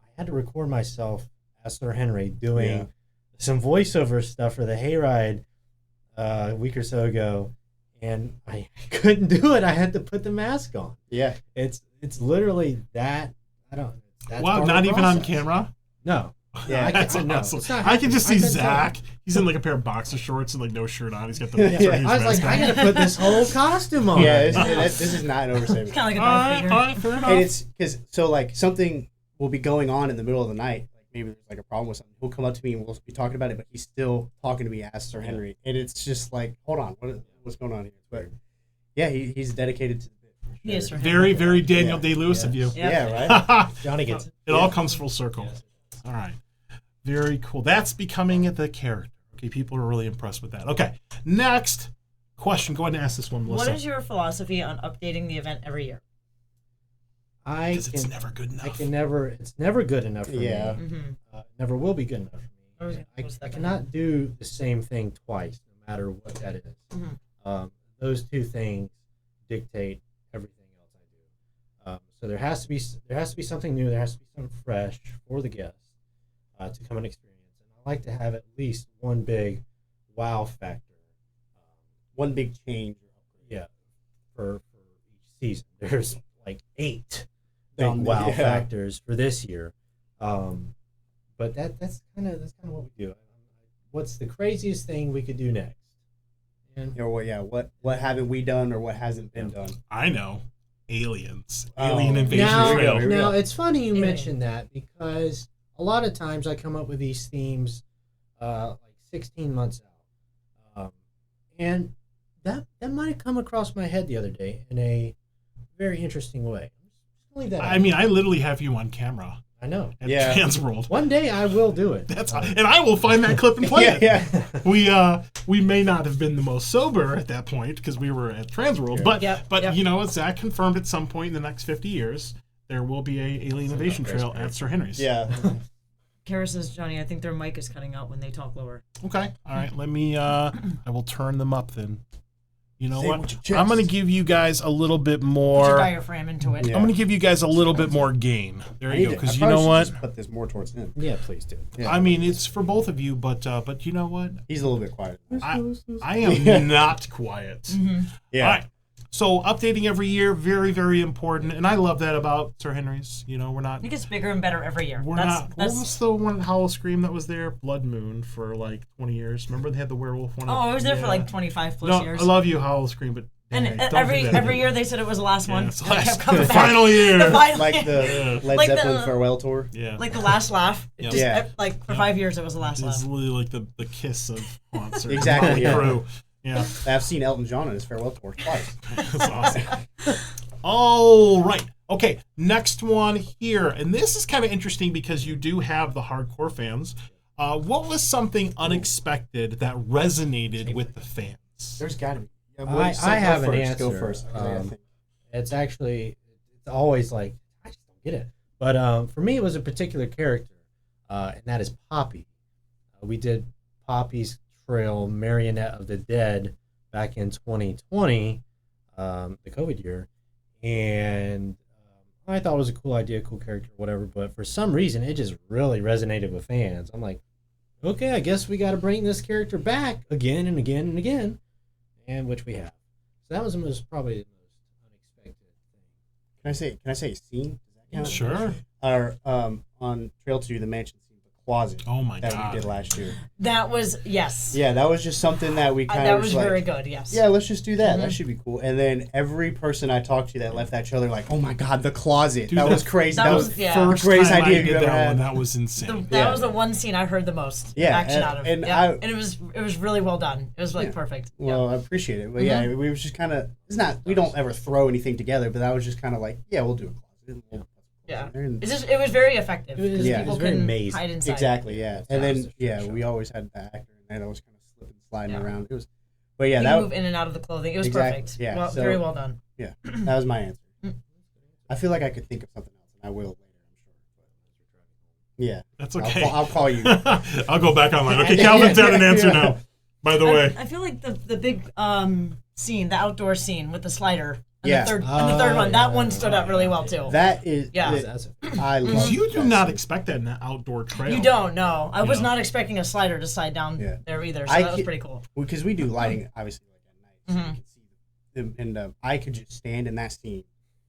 I had to record myself as Sir Henry doing some voiceover stuff for the Hayride a week or so ago, and I couldn't do it. I had to put the mask on. Yeah. It's literally that. That's Wow, part of not the even on process. camera? No. Yeah, I That's can't, no, awesome. it's not I can just see happening. I couldn't Zach. He's in like a pair of boxer shorts and like no shirt on. He's got the tell you. Chinese I was like, mask I on. gotta put this whole costume on. Yeah, this is not an overstatement. Kind of like a All Darth right, Vader. all right, fair enough. And it's because like something will be going on in the middle of the night. Like maybe there's like a problem with something. He'll come up to me and we'll be talking about it, but he's still talking to me as Sir Henry, and it's just like, hold on, what's going on here? But yeah, he's dedicated to the bit. For sure. He is Sir Henry. Very, very Daniel Yeah, Day-Lewis yeah. of you. Yeah. Yeah, right. Johnny gets it. It all comes full circle. All right. Very cool. That's becoming the character. Okay, people are really impressed with that. Okay, next question. Go ahead and ask this one, Melissa. What is your philosophy on updating the event every year? Because it's never good enough. It's never good enough for Yeah. me. Never will be good enough for me. I cannot do the same thing twice, no matter what that is. Those two things dictate everything else I do. So there has to be something new. There has to be something fresh for the guest to come and experience. And I like to have at least one big wow factor. One big change. Yeah, for each season. There's like 8 big wow factors for this year. But that's kind of what we do. What's the craziest thing we could do next? And What haven't we done or what hasn't been done? I know. Aliens. Alien Invasion Trail. Now, it's funny you mentioned that because a lot of times I come up with these themes like 16 months out. And that might have come across my head the other day in a very interesting way. I mean, I literally have you on camera. I know. At Transworld. One day I will do it. And I will find that clip and play it. We may not have been the most sober at that point because we were at Transworld, but you know, Zach confirmed at some point in the next 50 years there will be a Alien Invasion Trail at Sir Henry's. Yeah. Kara says, Johnny, I think their mic is cutting out when they talk lower. Okay. All right. Let me. I will turn them up then. You know what? I'm going to give you guys a little bit more. Put your diaphragm into it. I'm going to give you guys a little bit more gain. There you go. Because you know what? Just put this more towards him. Yeah, please do. Yeah. I mean, it's for both of you, but you know what? He's a little bit quiet. I am not quiet. Yeah. All right. So updating every year, very, very important, and I love that about Sir Henry's. You know, we're not. It gets bigger and better every year. We're not. What was the one Howl Scream that was there? Blood Moon for like 20 years. Remember they had the werewolf one? Oh, I was there for like 25 plus years. I love you, Howl Scream, but. And every year they said it was the last one. It's the final year. Like the Led Zeppelin farewell tour. Yeah. Like the last laugh. Like for 5 years it was the last laugh. It's literally like the kiss of Haunt. Exactly. Crew. Yeah. I've seen Elton John on his farewell tour twice. That's awesome. All right. Okay. Next one here, and this is kind of interesting because you do have the hardcore fans. What was something unexpected that resonated with the fans? There's got to be. I have an answer. Go first. It's always like, I just don't get it. But for me, it was a particular character, and that is Poppy. We did Poppy's Trail Marionette of the Dead back in 2020, the COVID year. And I thought it was a cool idea, cool character, whatever. But for some reason, it just really resonated with fans. I'm like, okay, I guess we got to bring this character back again and again and again. And which we have. So that was probably the most unexpected thing. Can I say a scene? Does that count? Sure. Or on Trail 2, the mansion scene, the closet. Oh my that God. we did last year. That was yes. Yeah, that was just something that we kind of. That was very good. Yes. Yeah, let's just do that. That should be cool. And then every person I talked to that left that trailer like, oh my God, the closet. Dude, that was crazy. That was first greatest time idea I did you ever that had. one. That was insane. That was the one scene I heard the most action out of. And and it was really well done. It was like perfect. Well, I appreciate it. But yeah, we was just kind of, we don't ever throw anything together, but that was just kind of like, yeah, we'll do a closet. It was very effective because people couldn't hide inside. Exactly, yeah. And then, we always had the actor in there that was kind of slipping, sliding around. It was, but you move in and out of the clothing. It was perfect. Yeah, well, very well done. Yeah, that was my answer. I feel like I could think of something else, and I will later, I'm sure. Yeah. That's okay. I'll call you. I'll go back online. Okay, Calvin's had an answer now, by the way. I feel like the big scene, the outdoor scene with the slider. And Yeah. the third one, that one stood out really well too. That is, I love. You do not expect that in an outdoor trail. You don't, no. I was not expecting a slider to slide down there either, so that was pretty cool. Because we do lighting, obviously, like at night, so you can see them, and I could just stand in that scene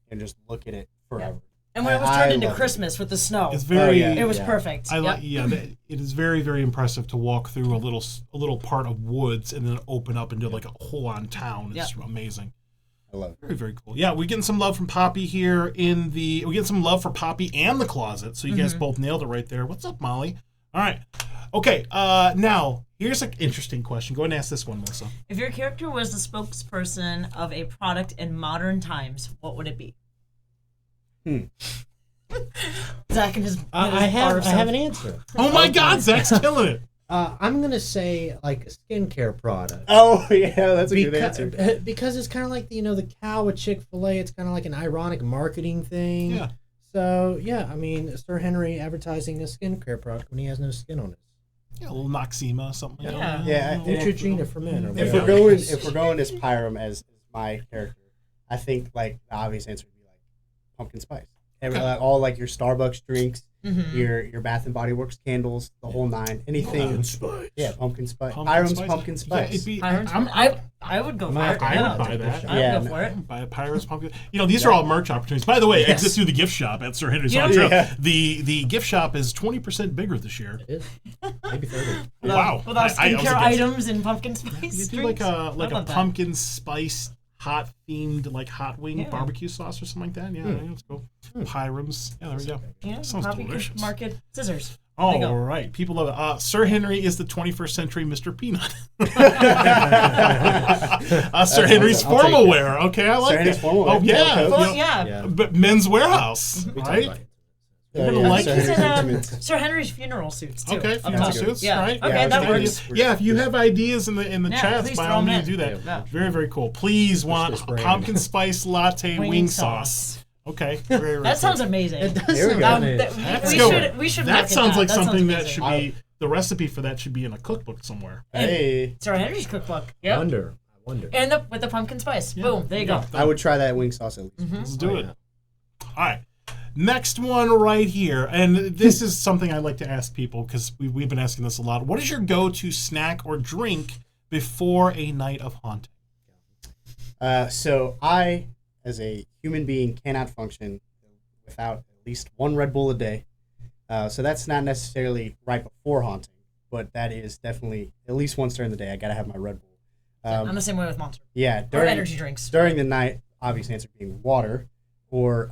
and just look at it forever. And when it was turned into Christmas with the snow, it's very. It was perfect. It is very, very impressive to walk through a little part of woods and then open up into like a whole on town. It's amazing. I love it. Very, very cool. Yeah, we're getting some love from Poppy here we're getting some love for Poppy and the closet. So you guys both nailed it right there. What's up, Molly? All right. Okay. Now here's an interesting question. Go ahead and ask this one, Melissa. If your character was the spokesperson of a product in modern times, what would it be? Zach and his I have an answer. Oh my God, Zach's killing it. I'm gonna say like a skincare product. Oh yeah, that's a good answer. Because it's kind of like the cow with Chick-fil-A. It's kind of like an ironic marketing thing. Yeah. So yeah, I mean, Sir Henry advertising a skincare product when he has no skin on it. Yeah, a little Noxema, something like that. Yeah, Neutrogena for men. Or If whatever. we're going as Pyram as my character, I think like the obvious answer would be like pumpkin spice. All like your Starbucks drinks, your Bath and Body Works candles, the whole nine, anything. Pumpkin spice. Yeah, pumpkin spice. Pumpkin Pyram's spice. pumpkin spice. Yeah, it'd be, I would go for I it. I would buy that. I would go for it. Buy a Pirate's pumpkin. These are all merch opportunities. By the way, exit through the gift shop at Sir Henry's Haunted Trail. Yeah. The gift shop is 20% bigger this year. It is. Maybe 30. Wow. With our I was skincare against it. items and pumpkin spice. You do like drinks. a I love that. pumpkin spice hot themed like hot wing Yeah. barbecue sauce or something like that. Yeah, that's cool. Pyrams. Yeah, there we go. Yeah, Sounds probably delicious. could market scissors. All go. right, people love it. Sir Henry is the 21st century Mr. Peanut. Sir Henry's I'll take formal it. wear. Okay, I like Sir Henry's that. formal Oh wear. yeah, Tail you coat. Well, know, yeah. but Men's Warehouse, We talked right? about it. You're gonna like Sir He's Henry's in Intimates. Sir Henry's funeral suits too. Okay, up funeral top. suits, Yeah. right? Okay, Yeah, that I was works. thinking- Yeah, if you have ideas in the Yeah, chats, please by throw all 'em means in. do that. Yeah. Very, very cool. Please want this brand. pumpkin spice latte wing sauce. Okay, very, very That cool. sounds amazing. It does Here we sound go. good. Let's we go. should we should That market sounds like something sounds that amazing. should be the recipe for that should be in a cookbook somewhere. Hey, Sir Henry's cookbook. I Yep. wonder. And with the pumpkin spice. Boom. There you go. I would try that wing sauce at least. Let's do Oh, it. yeah. All right. Next one right here. And this is something I like to ask people because we've been asking this a lot. What is your go-to snack or drink before a night of haunting? So I, as a human being, cannot function without at least one Red Bull a day. So that's not necessarily right before haunting, but that is definitely at least once during the day. I gotta have my Red Bull. I'm the same way with Monster. Yeah, Or energy drinks. during the night. Obvious answer being water or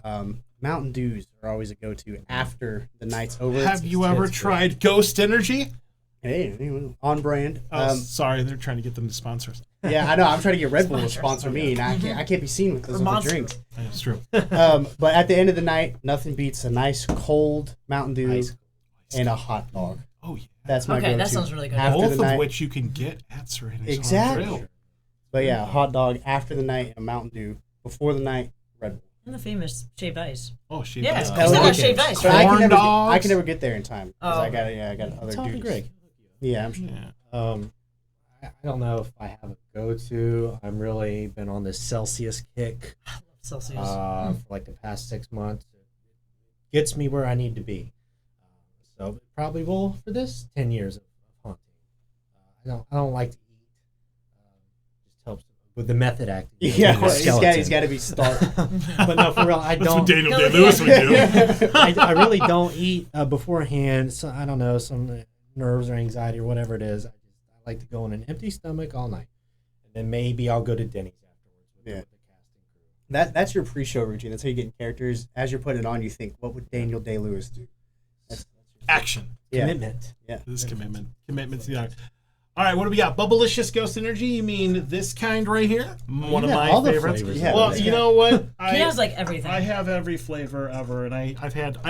Mountain Dews are always a go-to after the night's over. Have you ever tried Ghost Energy? Hey, on brand. Sorry, they're trying to get them to sponsor us. Yeah, I know. I'm trying to get Red Bull to Sponsors. sponsor me, and I can't be seen with those Or other Monster. drinks. That's true. But at the end of the night, nothing beats a nice cold Mountain Dew Ice. and a hot dog. Oh, yeah. That's my Okay, go-to. that sounds really good. After Both the of night. which you can get at Sir Henry's Exactly. Haunted Trail. But yeah, hot dog after the night, a Mountain Dew. Before the night, Red Bull. And the famous shaved ice. Oh, shit. Yeah, that's we Hell still yeah. got shaved ice. But Right? Corn I dogs. can never get there in time because Oh, I got other Talk to duties. Greg. Yeah, I'm sure. Yeah. I don't know if I have a go-to. I'm really been on this Celsius kick Celsius. for like the past 6 months. It gets me where I need to be. So it probably will for this 10 years of haunting. I don't like to eat. Just helps with the method acting. Yeah, The skeleton. he's got to be starved. But no, for real, I That's what don't. Daniel No, Day-Lewis would do. I really don't eat beforehand. So I don't know, some nerves or anxiety or whatever it is. I like to go on an empty stomach all night, and then maybe I'll go to Denny's afterwards with, Yeah. with the casting crew. That's your pre-show routine. That's how you get in characters. As you're putting it on, you think, what would Daniel Day-Lewis do? That's Action. yeah. Commitment. Yeah. This is commitment. Commitment to the art. All right, what do we got? Bubblicious Ghost Energy? You mean this kind right here? One of got my all the favorites. flavors. Yeah, Well, that's you good. know what? He has like everything. I have every flavor ever, and I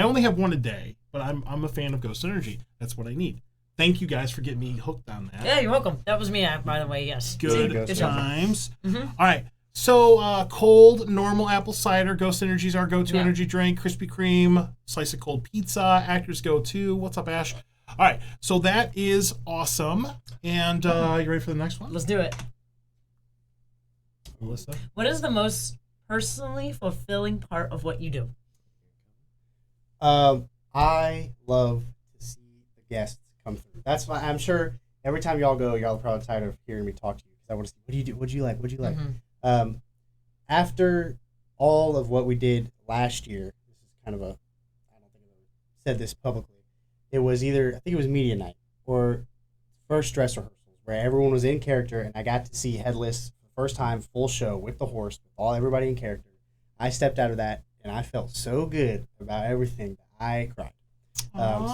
only have one a day, but I'm a fan of Ghost Energy. That's what I need. Thank you guys for getting me hooked on that. Yeah, you're welcome. That was me, by the way. Yes. Good Ghost job. times. Mhm. All right. So cold, normal apple cider. Ghost Energy is our go-to Yeah. energy drink. Krispy Kreme, slice of cold pizza. Actors go-to. What's up, Ash? All right. So that is awesome. And you ready for the next one? Let's do it. Melissa? What is the most personally fulfilling part of what you do? I love to see the guests come through. That's why I'm sure every time y'all go, y'all are probably tired of hearing me talk to you because I want to see what do you do, what do you like, what do you like. Mhm. After all of what we did last year, this is kind of a, I don't think I've ever said this publicly. It was either, I think it was media night or first dress rehearsals where everyone was in character and I got to see Headless for the first time, full show with the horse, with everybody in character. I stepped out of that and I felt so good about everything that I cried.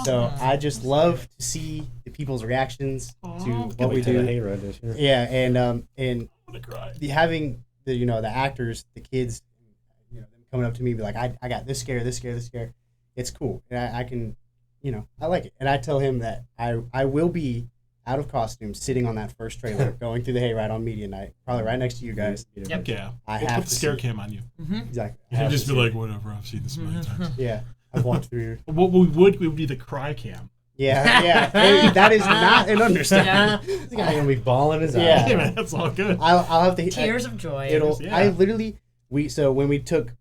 So I just love to see the people's reactions to what we To the do. hayride this year. Yeah, and I'm gonna cry. having the the actors, the kids, them coming up to me and be like, I got this scare, this scare, this scare. It's cool, and I can, I like it, and I tell him that I will be out of costume, sitting on that first trailer, going through the hayride on media night, probably right next to you guys. Yep. Yeah. I We'll have put the to scare see cam on you. Exactly. I You have just to be see like, whatever, I've seen this many times. it. Yeah, I've walked through. What we would be the cry cam. Yeah. Hey, that is not an understatement. This guy gonna be bawling his Yeah. eyes. Yeah, man, that's all good. I'll have to. Tears of joy. It'll. Yeah. I literally. So when we took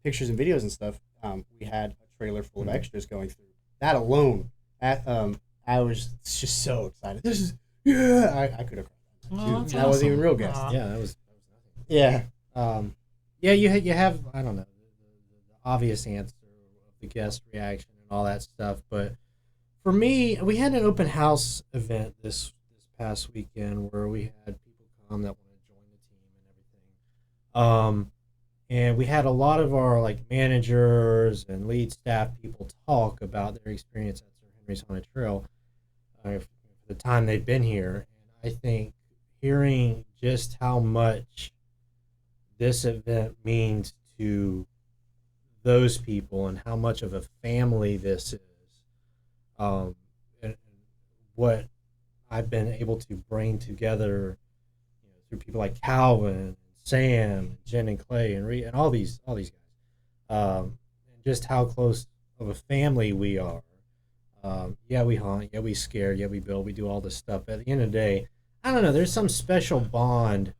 pictures and videos and stuff, we had a trailer full of extras going through. That alone, I was just so excited. This is I could have. Well, that's That wasn't awesome. even real guest. Aw. Yeah, that was nothing. Yeah. Yeah, you have I don't know the obvious answer of the guest reaction and all that stuff, but for me, we had an open house event this past weekend where we had people come that want to join the team and everything. And we had a lot of our like managers and lead staff people talk about their experience at Sir Henry's Haunted Trail for the time they've been here, and I think hearing just how much this event means to those people and how much of a family this is, and what I've been able to bring together, through people like Calvin, Sam, Jen, and Clay, and and all these guys, and just how close of a family we are. Yeah, we haunt, yeah, we scare, yeah, we build, we do all this stuff. But at the end of the day, I don't know. There's some special bond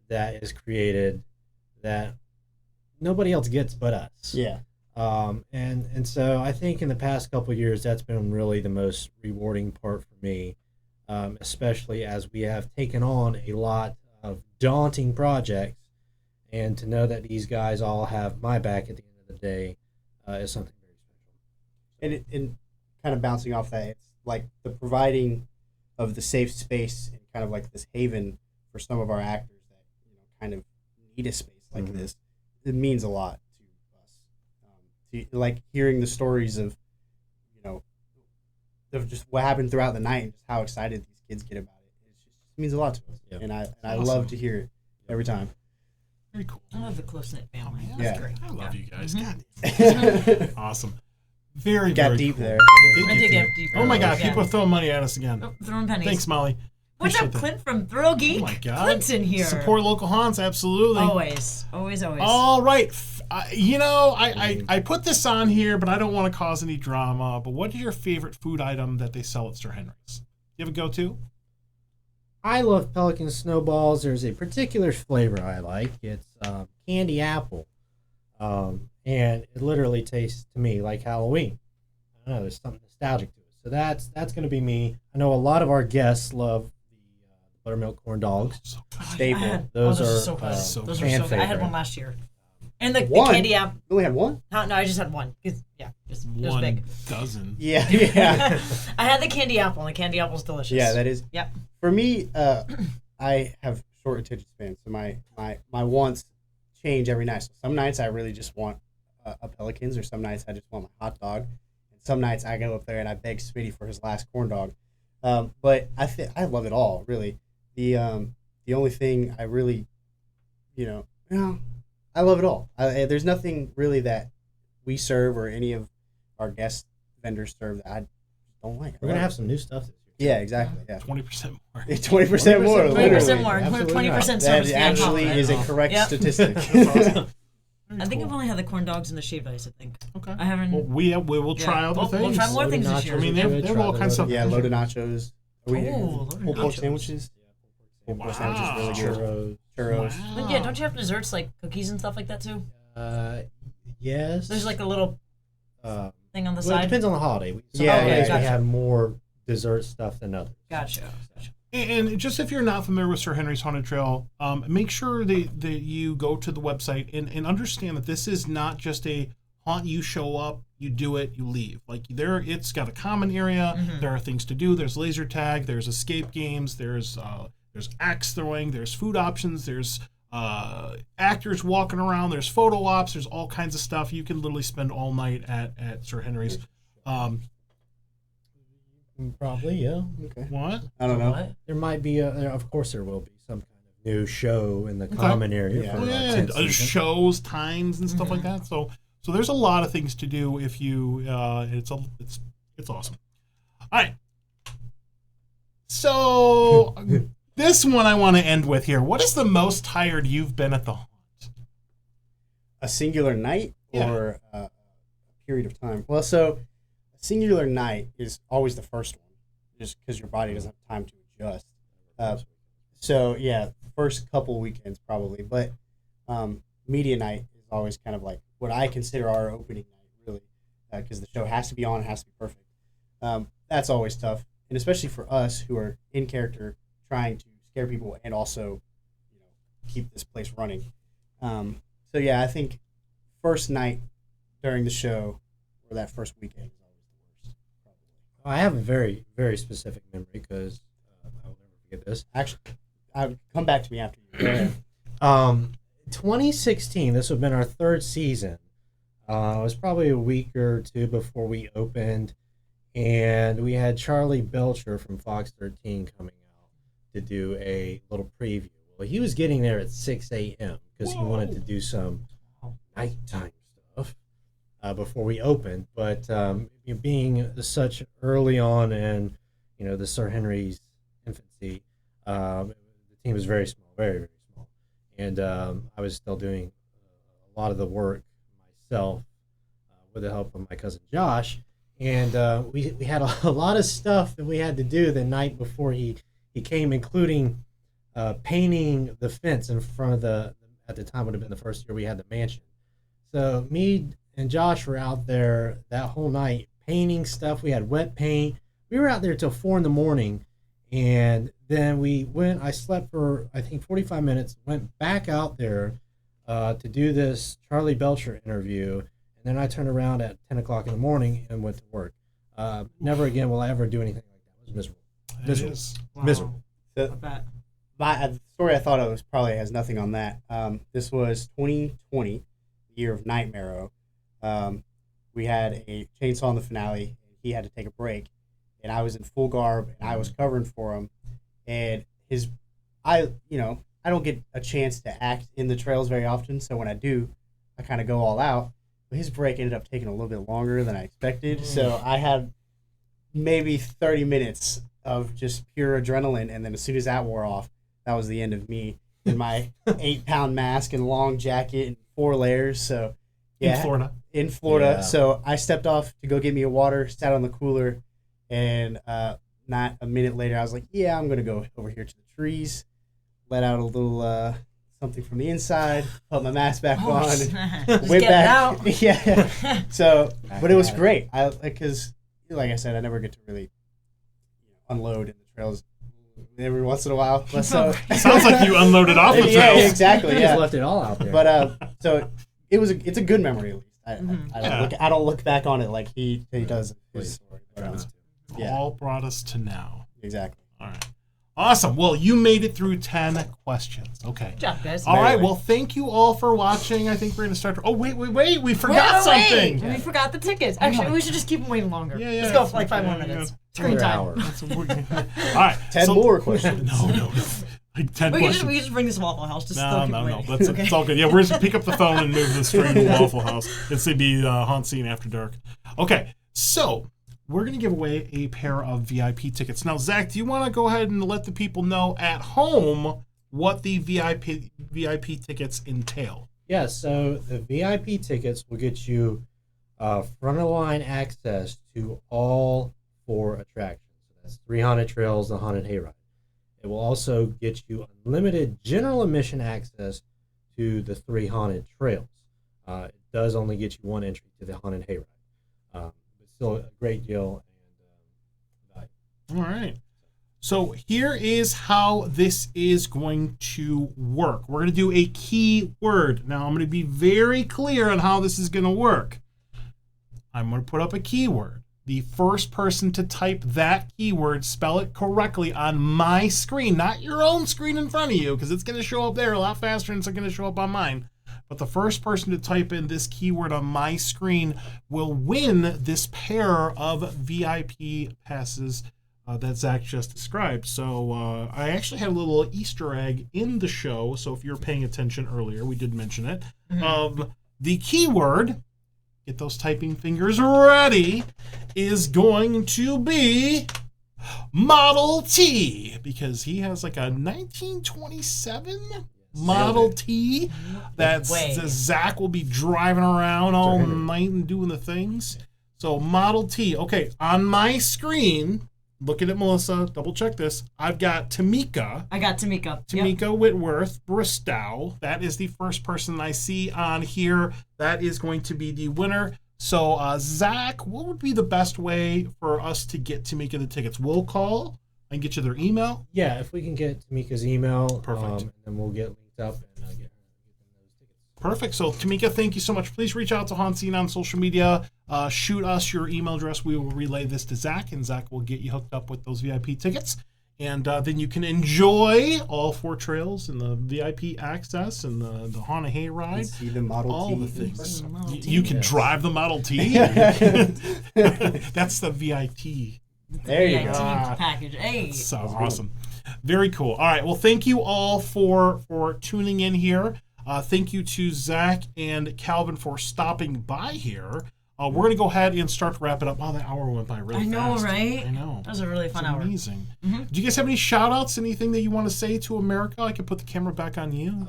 that is created that nobody else gets but us. Yeah. And so I think in the past couple of years, that's been really the most rewarding part for me, especially as we have taken on a lot of daunting projects, and to know that these guys all have my back at the end of the day is something very special. And kind of bouncing off that, it's like the providing of the safe space and kind of like this haven for some of our actors that kind of need a space like this. It means a lot to us. Like hearing the stories of of just what happened throughout the night and just how excited these kids get about it. It means a lot to us, Yeah. and I Awesome. love to hear it every time. Very cool. I love the close knit family. Yeah. That's Yeah. great. I love you guys. Mhm. God, awesome. Very, Got very deep cool. there. It I did get get deep. deep. Oh my God, Yeah. people are throwing money at us again. Oh, throwing pennies. Thanks, Molly. What's Appreciate up, that. Clint from Thrill Geek? Oh my God. Clint's in here. Support local haunts, absolutely. Always. Always, always. All right. I put this on here, but I don't want to cause any drama. But what is your favorite food item that they sell at Sir Henry's? You have a go-to? I love pelican snowballs. There's a particular flavor I like. It's candy apple, and it literally tastes to me like Halloween. I don't know. There's something nostalgic to it. So that's going to be me. I know a lot of our guests love the buttermilk corn dogs. So good. Staple. Those are are so good. so Those good. are so Fan good. I had favorite. one last year. And the One? candy apple. You only had one? No, I just had one. It was One big. dozen. Yeah. Yeah. I had the candy apple, and the candy apple's delicious. Yeah, that is. Yep. For me, I have short attention span, so my wants change every night. So some nights I really just want a Pelicans, or some nights I just want my hot dog, and some nights I go up there and I beg Smitty for his last corn dog. But I love it all, really. The only thing I really, I love it all. There's nothing really that we serve or any of our guest vendors serve that I don't like. We're gonna have some new stuff this year. Yeah, exactly. Yeah, 20% more. 20% more. 20% literally. more. Absolutely 20% not. service That fee on top actually of it. is a correct Yeah. statistic. I think I've only had the corn dogs and the shaved ice, I think. Okay. I haven't. Well, we will try other things. We'll try more things this year. I mean, Nachos are they good. have Try all the kinds of loaded- Yeah, loaded nachos. loaded Pulled pork nachos. sandwiches. Pulled pork sandwiches really good. Churros. Churros. But yeah, don't you have desserts like cookies and stuff like that too? Yes. There's like a little Uh, thing on the well, it side. depends on the holiday. Some Yeah, holidays gotcha. we have more dessert stuff than others. Gotcha. And just if you're not familiar with Sir Henry's Haunted Trail, make sure that you go to the website and understand that this is not just a haunt. You show up, you do it, you leave. Like it's got a common area. Mm-hmm. There are things to do. There's laser tag. There's escape games. There's axe throwing. There's food options. There's actors walking around. There's photo ops. There's all kinds of stuff. You can literally spend all night at Sir Henry's. Probably, yeah. Okay. What? I don't know. What? There might be of course there will be some kind of new show in the common area. Yeah. For Yeah, our 10th season. shows, times, and stuff like that. So there's a lot of things to do if you. It's awesome. All right. So this one I want to end with here. What is the most tired you've been at the haunt? A singular night Yeah. or a period of time? Well, so a singular night is always the first one, just because your body doesn't have time to adjust. So yeah, first couple weekends probably, but media night is always kind of like what I consider our opening night, really, because the show has to be on, it has to be perfect. That's always tough, and especially for us who are in character, trying to scare people and also, keep this place running. So yeah, I think first night during the show or that first weekend is always the worst. Probably. I have a very, very specific memory because I will never forget this. Actually, come back to me after you. Go ahead. 2016, this would have been our third season. It was probably a week or two before we opened, and we had Charlie Belcher from Fox 13 coming out to do a little preview. Well, he was getting there at 6 a.m. because he wanted to do some nighttime stuff before we opened. But being such early on in, the Sir Henry's infancy, the team was very small, very, very small. And I was still doing a lot of the work myself with the help of my cousin Josh. And we had a lot of stuff that we had to do the night before he came, including painting the fence in front of at the time would have been the first year we had the mansion. So me and Josh were out there that whole night painting stuff. We had wet paint. We were out there till 4 a.m. And then I slept for, I think, 45 minutes, went back out there to do this Charlie Belcher interview. And then I turned around at 10 o'clock in the morning and went to work. Never again will I ever do anything like that. It was miserable. Miserable. So, the story I thought of probably has nothing on that. This was 2020, the year of Nightmare. We had a chainsaw in the finale. He had to take a break, and I was in full garb, and I was covering for him. And I don't get a chance to act in the trails very often, so when I do, I kind of go all out. But his break ended up taking a little bit longer than I expected, so I had maybe 30 minutes of just pure adrenaline, and then as soon as that wore off, that was the end of me in my 8-pound mask and long jacket and 4 layers. So, yeah, in Florida. Yeah. So I stepped off to go get me a water, sat on the cooler, and not a minute later, I was like, "Yeah, I'm gonna go over here to the trees, let out a little something from the inside, put my mask back on, and went back." Out. Yeah. So, but it was great. Because, like I said, I never get to really unload in the trails. Every once in a while. So sounds like you unloaded off the trails. Yeah, exactly. You just left it all out there. But so it's a good memory at least. I don't look back on it like he does his story. But, all brought us to now. Exactly. All right. Awesome. Well, you made it through 10 questions. Okay. Good job, guys. All right. Well, thank you all for watching. I think we're going to start. Oh, wait. We forgot something. We forgot the tickets. Actually, we should just keep them waiting longer. Yeah. Let's go for like 5 more minutes. Screen time. All right. 10 more questions. No. Like 10 questions. We just bring this Waffle House. Just No. It's all good. Yeah, we're just going to pick up the phone and move the string to Waffle House. It's going to be HauntScene After Dark. Okay. So we're going to give away a pair of VIP tickets. Now, Zach, do you want to go ahead and let the people know at home what the VIP tickets entail? Yeah, so the VIP tickets will get you front-of-the-line access to all 4 attractions. So that's 3 haunted trails, the haunted hayride. It will also get you unlimited general admission access to the 3 haunted trails. It does only get you 1 entry to the haunted hayride. Still a great deal. All right. So here is how this is going to work. We're going to do a keyword. Now, I'm going to be very clear on how this is going to work. I'm going to put up a keyword. The first person to type that keyword, spell it correctly on my screen, not your own screen in front of you, because it's going to show up there a lot faster than it's going to show up on mine. But the first person to type in this keyword on my screen will win this pair of VIP passes that Zach just described. So I actually had a little Easter egg in the show. So if you're paying attention earlier, we did mention it. The keyword, get those typing fingers ready, is going to be Model T, because he has like a 1927 Model T that's Zach will be driving around all night and doing the things. So Model T. Okay, on my screen, looking at Melissa, double check this. I've got Tamika. I got Tamika. Tamika Whitworth Bristow. That is the first person I see on here. That is going to be the winner. So, Zach, what would be the best way for us to get Tamika the tickets? We'll call and get you their email. Yeah, if we can get Tamika's email, Perfect. And then we'll get linked up and get those tickets. Perfect. So, Tamika, thank you so much. Please reach out to HauntScene on social media. Shoot us your email address. We will relay this to Zach, and Zach will get you hooked up with those VIP tickets. And then you can enjoy all 4 trails and the VIP access and the Haunted Hayride. See the Model all T. the things. Model T. You can drive the Model T. That's the VIP. There you VIP go. package. Hey. So awesome. Very cool. All right. Well, thank you all for tuning in here. Thank you to Zach and Calvin for stopping by here. We're going to go ahead and start to wrap it up. Oh, that hour went by really fast. I know, right? I know. That was a really fun hour. Amazing. Do you guys have any shout-outs, anything that you want to say to America? I can put the camera back on you.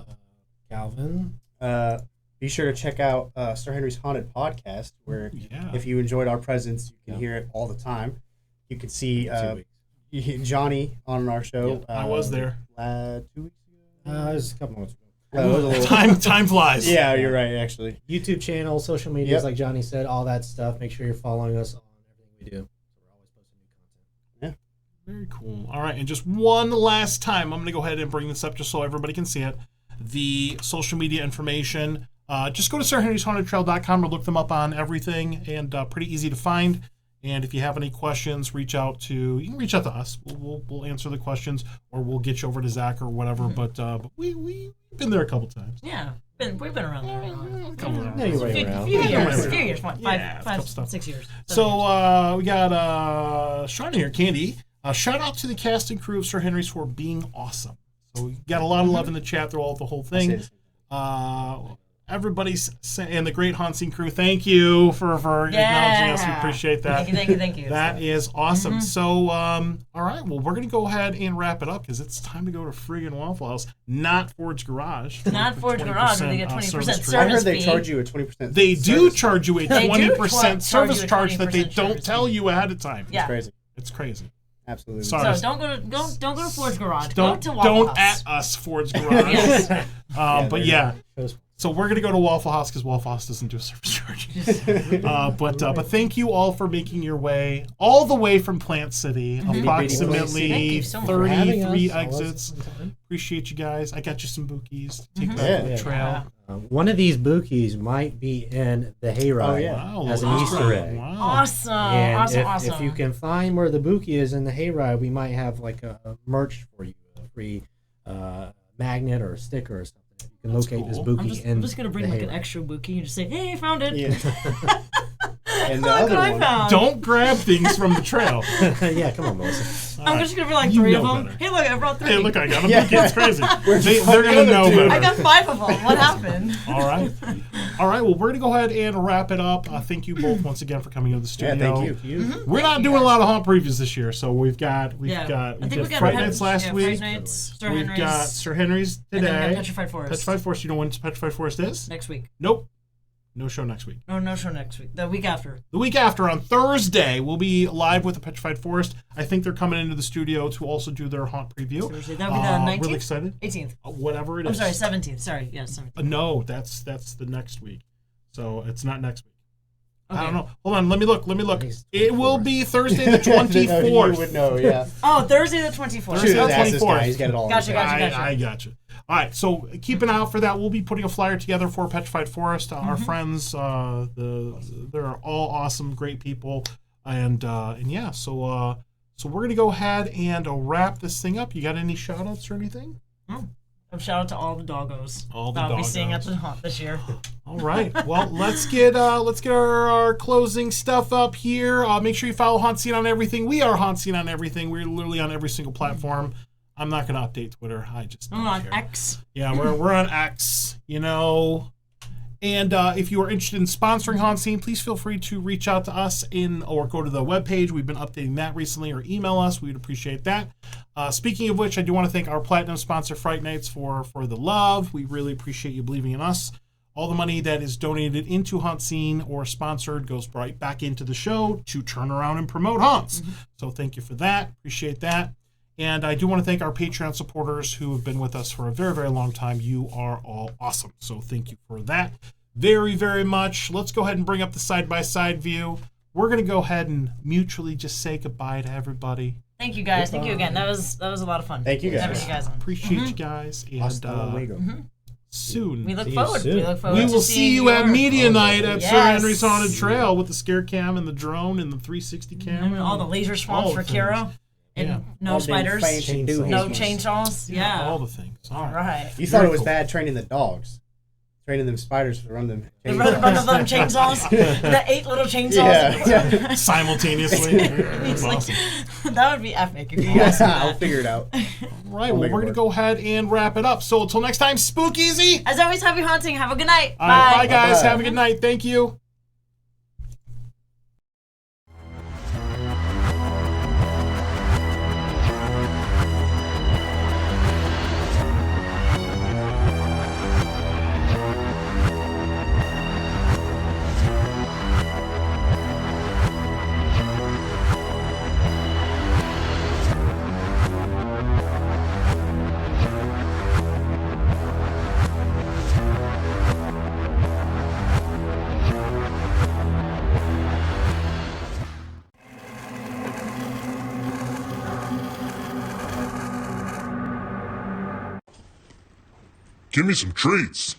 Calvin? Be sure to check out Sir Henry's Haunted podcast, where if you enjoyed our presence, you can hear it all the time. You can see Johnny on our show. I was there. 2 weeks ago? It was a couple months ago. It was a little... Time flies. Yeah, you're right, actually. YouTube channel, social medias, like Johnny said, all that stuff. Make sure you're following us on everything we do. We're always posting new content. Very cool. All right, and just one last time, I'm going to go ahead and bring this up just so everybody can see it. The social media information. Just go to SirHenrysHauntedTrail.com or look them up on everything, and pretty easy to find. And if you have any questions, you can reach out to us. We'll answer the questions, or we'll get you over to Zach or whatever. But we've been there a couple times. Yeah. We've been around there. A couple No, you're right around. Few years. Yeah, Five, stuff. 6 years. So we got Sean here, Candy. Shout out to the cast and crew of Sir Henry's for being awesome. So we got a lot of love in the chat throughout the whole thing. Everybody's and the great HauntScene crew. Thank you for acknowledging us. We appreciate that. Thank you. That is awesome. So, all right. Well, we're gonna go ahead and wrap it up because it's time to go to friggin' Waffle House, not Ford's Garage. Not Ford's Garage, where they get 20% service I heard they fee. charge you a 20%. They do charge you a They do 20% service you a charge that they 20% don't service tell fee. you ahead of time. Yeah. Crazy. It's crazy. Absolutely. Sorry. So don't go to Ford's Garage. Don't go to Waffle don't House. at us Ford's Garage. Yes. But yeah. Shows So we're gonna go to Waffle House because Waffle House doesn't do a service charge. But thank you all for making your way all the way from Plant City, Mm-hmm. Thank approximately you so much for having 33 us. All exits. this time. Appreciate you guys. I got you some bookies to take Mhm. back to the Yeah. trail. One of these bookies might be in the hayride Oh, yeah. Wow, as an wow. Easter egg. Wow. Awesome. And Awesome. if you can find where the bookie is in the hayride, we might have like a merch for you, a free magnet or a sticker or something. You can locate this cool. bookie I'm just gonna bring the like an hayride. extra bookie and just say, "Hey, I found it." Yeah. And the Look other what I one. found. Don't grab things from the trail. Yeah, come on, Melissa. I'm just gonna be like You 3 of know them. better. Hey, look, I brought 3. Hey, look, I got a Yeah. bookie. It's crazy. Where's They're the gonna know other two? better. I got 5 of them. What happened? All right. Well, we're gonna go ahead and wrap it up. Thank you both once again for coming to the studio. Yeah, thank you. We're not doing a lot of haunt previews this year, so we've got I think did we got Fright Nights last week. Fright Nights, Sir We've Henry's, got Sir Henry's and then we today. got Petrified Forest. Petrified Forest. You know when Petrified Forest is? Next week. Nope. No show next week. No show next week. The week after. The week after, on Thursday, we'll be live with the Petrified Forest. I think they're coming into the studio to also do their haunt preview. Thursday. That'll be the 19th? Really excited. 18th. Whatever it I'm is. sorry, 17th. Sorry, yeah, 17th. No, that's the next week. So it's not next week. I Okay. don't know. Hold on. Let me look. It's It will 24th. be Thursday the You 24th. would know, yeah. Oh, Thursday the 24th. Thursday Should the have asked this 24th. guy. He's got it all. Gotcha, gotcha. I got you. All right, so keep an eye out for that. We'll be putting a flyer together for Petrified Forest. Our friends, they're all awesome, great people, and yeah. So we're gonna go ahead and wrap this thing up. You got any shout outs or anything? Shout out to all the doggos All the that I'll be seeing at doggos. the haunt this year. All right. Well, let's get our closing stuff up here. Make sure you follow HauntScene on everything. We are HauntScene on everything. We're literally on every single platform. I'm not going to update Twitter. I just don't I'm on care. X. Yeah, we're on X. You know, And if you are interested in sponsoring HauntScene, please feel free to reach out to us or go to the webpage. We've been updating that recently, or email us. We'd appreciate that. Speaking of which, I do want to thank our platinum sponsor, Fright Nights, for the love. We really appreciate you believing in us. All the money that is donated into HauntScene or sponsored goes right back into the show to turn around and promote haunts. So thank you for that. Appreciate that. And I do want to thank our Patreon supporters who have been with us for a very, very long time. You are all awesome. So thank you for that very, very much. Let's go ahead and bring up the side-by-side view. We're going to go ahead and mutually just say goodbye to everybody. Thank you guys. Thank you again. That was a lot of fun. Thank you guys. Having you guys on. Appreciate you guys. And soon. We look forward. soon. We look forward. We will see you at media night at Yes. Sir Henry's Haunted Trail with the scare cam and the drone and the 360 camera. All the laser swamps for Kira. And Yeah. no All them spiders. fancy doohies. No chainsaws. Yeah. All the things. All right. Right. You thought Very it was cool. bad training the dogs, training them spiders to run them. The run of them chainsaws. The 8 little chainsaws. Yeah. Simultaneously. It's like, Awesome. that would be epic if you guys did I'll that. figure it out. Right, I'll well, make it we're going to work. go ahead and wrap it up. So until next time, spook easy. As always, happy haunting. Have a good night. All right, bye, Bye. guys. Bye-bye. Have a good night. Thank you. Give me some treats.